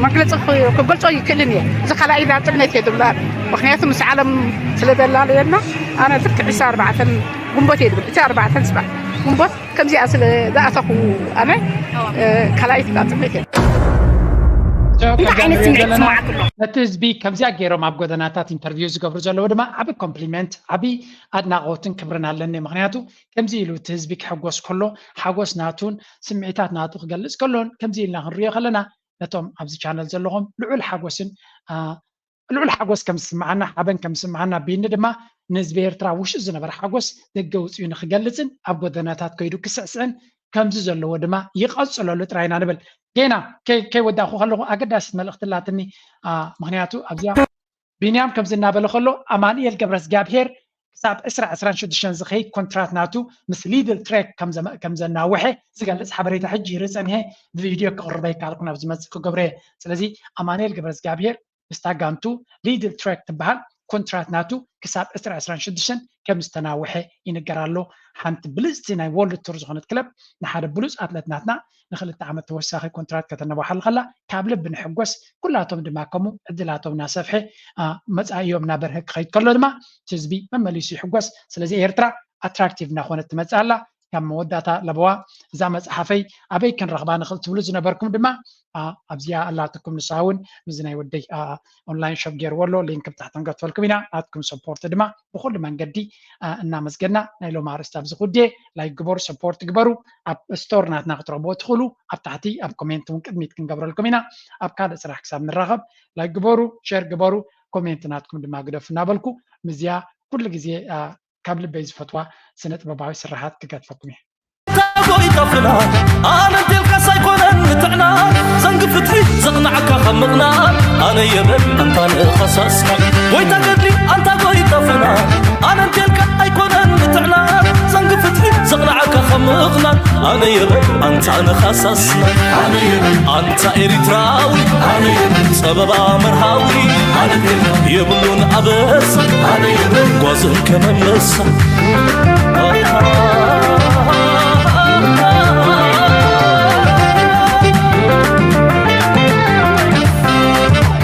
መግለፂ ክገልፆ ይክእልን እየ እዚ ካልኣይ ናፅነት እየ ድብላ ምክንያቱ ምስ ዓለም ስለ ዘላለየና ኣነ ልክ 24 ጉንቦት እየ ድብል እቲ 4 ፅባሕ ጉንቦት ከምዚኣ ስለ ዝኣተኹ ኣነ ካልኣይቲ ናፅነት እየ ነቲ ህዝቢ ከምዚኣ ገይሮም ኣብ ጎደናታት ኢንተርቪው ዝገብሩ ዘለዉ ድማ ዓብ ኮምፕሊመንት ዓብይ ኣድናቆትን ክብርን ኣለኒ ምክንያቱ ከምዚ ኢሉ እቲ ህዝቢ ክሕጎስ ከሎ ሓጎስ ናቱን ስምዒታት ናቱ ክገልፅ ከሎን ከምዚ ኢልና ክንሪኦ ከለና ነቶም ኣብዚ ቻነል ዘለኹም ልዑል ሓጎስ ከም ዝስምዓና ሓበን ከም ዝስምዓና ብኒ ድማ ንህዝቢ ኤርትራ ውሽጢ ዝነበረ ሓጎስ ደገ ውፅኡ ንክገልፅን ኣብ ጎደናታት ከይዱ ክስዕስዕን ከምዚ ዘለዎ ድማ ይቐፅለሉ ጥራይና ንብል ጌና ከይወዳእኹ ከለኹ ኣገዳሲት መልእኽቲ ላትኒ ምክንያቱ ኣብዚኣ ቢንያም ከምዚ እናበለ ከሎ ኣማንኤል ገብረ እግዚኣብሄር ክሳብ 2026 ዝኸይድ ኮንትራት ናቱ ምስ ሊድል ትሬክ ከም ዘናውሐ ዝገልፅ ሓበሬታ ሕጂ ርፀኒሀ ብቪድዮ ክቅርበ ይከኣልኩ ናብ ዝመፅእ ክገብረ ስለዚ ኣማንኤል ገብረ እግዚኣብሄር ምስታ ጋንቱ ሊድል ትሬክ ትበሃል ኮንትራት ናቱ ክሳብ 2026 ከም ዝተናውሐ ይንገር ኣሎ ሓንቲ ብልፅቲ ናይ ወርልድ ቱር ዝኾነት ክለብ ንሓደ ብሉፅ ኣትሌት ናትና ንክልተ ዓመት ተወሳኺ ኮንትራት ከተነዋሓል ከላ ካብ ልቢ ንሕጎስ ኩላቶም ድማ ከምኡ ዕድላቶም እናሰፍሐ መፃኢዮም እናበርሀ ክኸይድ ከሎ ድማ ህዝቢ መመሊሱ ይሕጎስ ስለዚ ኤርትራ ኣትራክቲቭ እናኾነት ትመፅእ ኣላ ካብ መወዳእታ ለበዋ እዛ መፅሓፈይ ኣበይ ክንረኽባ ንኽእል ትብሉ ዝነበርኩም ድማ ኣብዚኣ ኣላትኩም ንሳ እውን ምዚ ናይ ወደይ ኦንላይን ሾፕ ገይርዎ ኣሎ ሊንክ ብታሕቲ ንገትፈልኩም ኢና ናትኩም ሰፖርት ድማ ብኩሉ መንገዲ እናመስገና ናይ ሎም ኣርእስቲ ኣብዚ ኩዴ ላይክ ግበሩ ሰፖርት ግበሩ ኣብ ስቶር ናትና ክትረኽብዎ ትኽእሉ ኣብ ታሕቲ ኣብ ኮሜንት እውን ቅድሚት ክንገብረልኩም ኢና ኣብ ካልእ ስራሕ ክሳብ ንራኸብ ላይክ ግበሩ ሸር ግበሩ ኮሜንት ናትኩም ድማ ግደፉ እናበልኩ ምዝያ ኩሉ ግዜ ካብ ልበይ ዝፈትዋ ስነ ጥበባዊ ስራሓት ክገድፈኩም እየ ይጠፍና ኣነ እንቴልካ ሳይኮነን ንጥዕና ዘንግ ፍትሒ ዘቕናዕካ ኸምቕና ኣነ የበል እንታ ንኸሰስካ ወይ ተገድሊ ኣንታ ጎይጠፍና ኣነ እንቴልካ ኣይኮነን ንጥዕና ዘንግ ፍትሒ ዘቕናዕካ ኸምቕና ኣነ የበል ኣንታ ንኸሰስና ኣንታ ኤሪትራዊ ፀበባ መርሃዊ የብሉን ኣበሳ ጓዝን ከመመሳ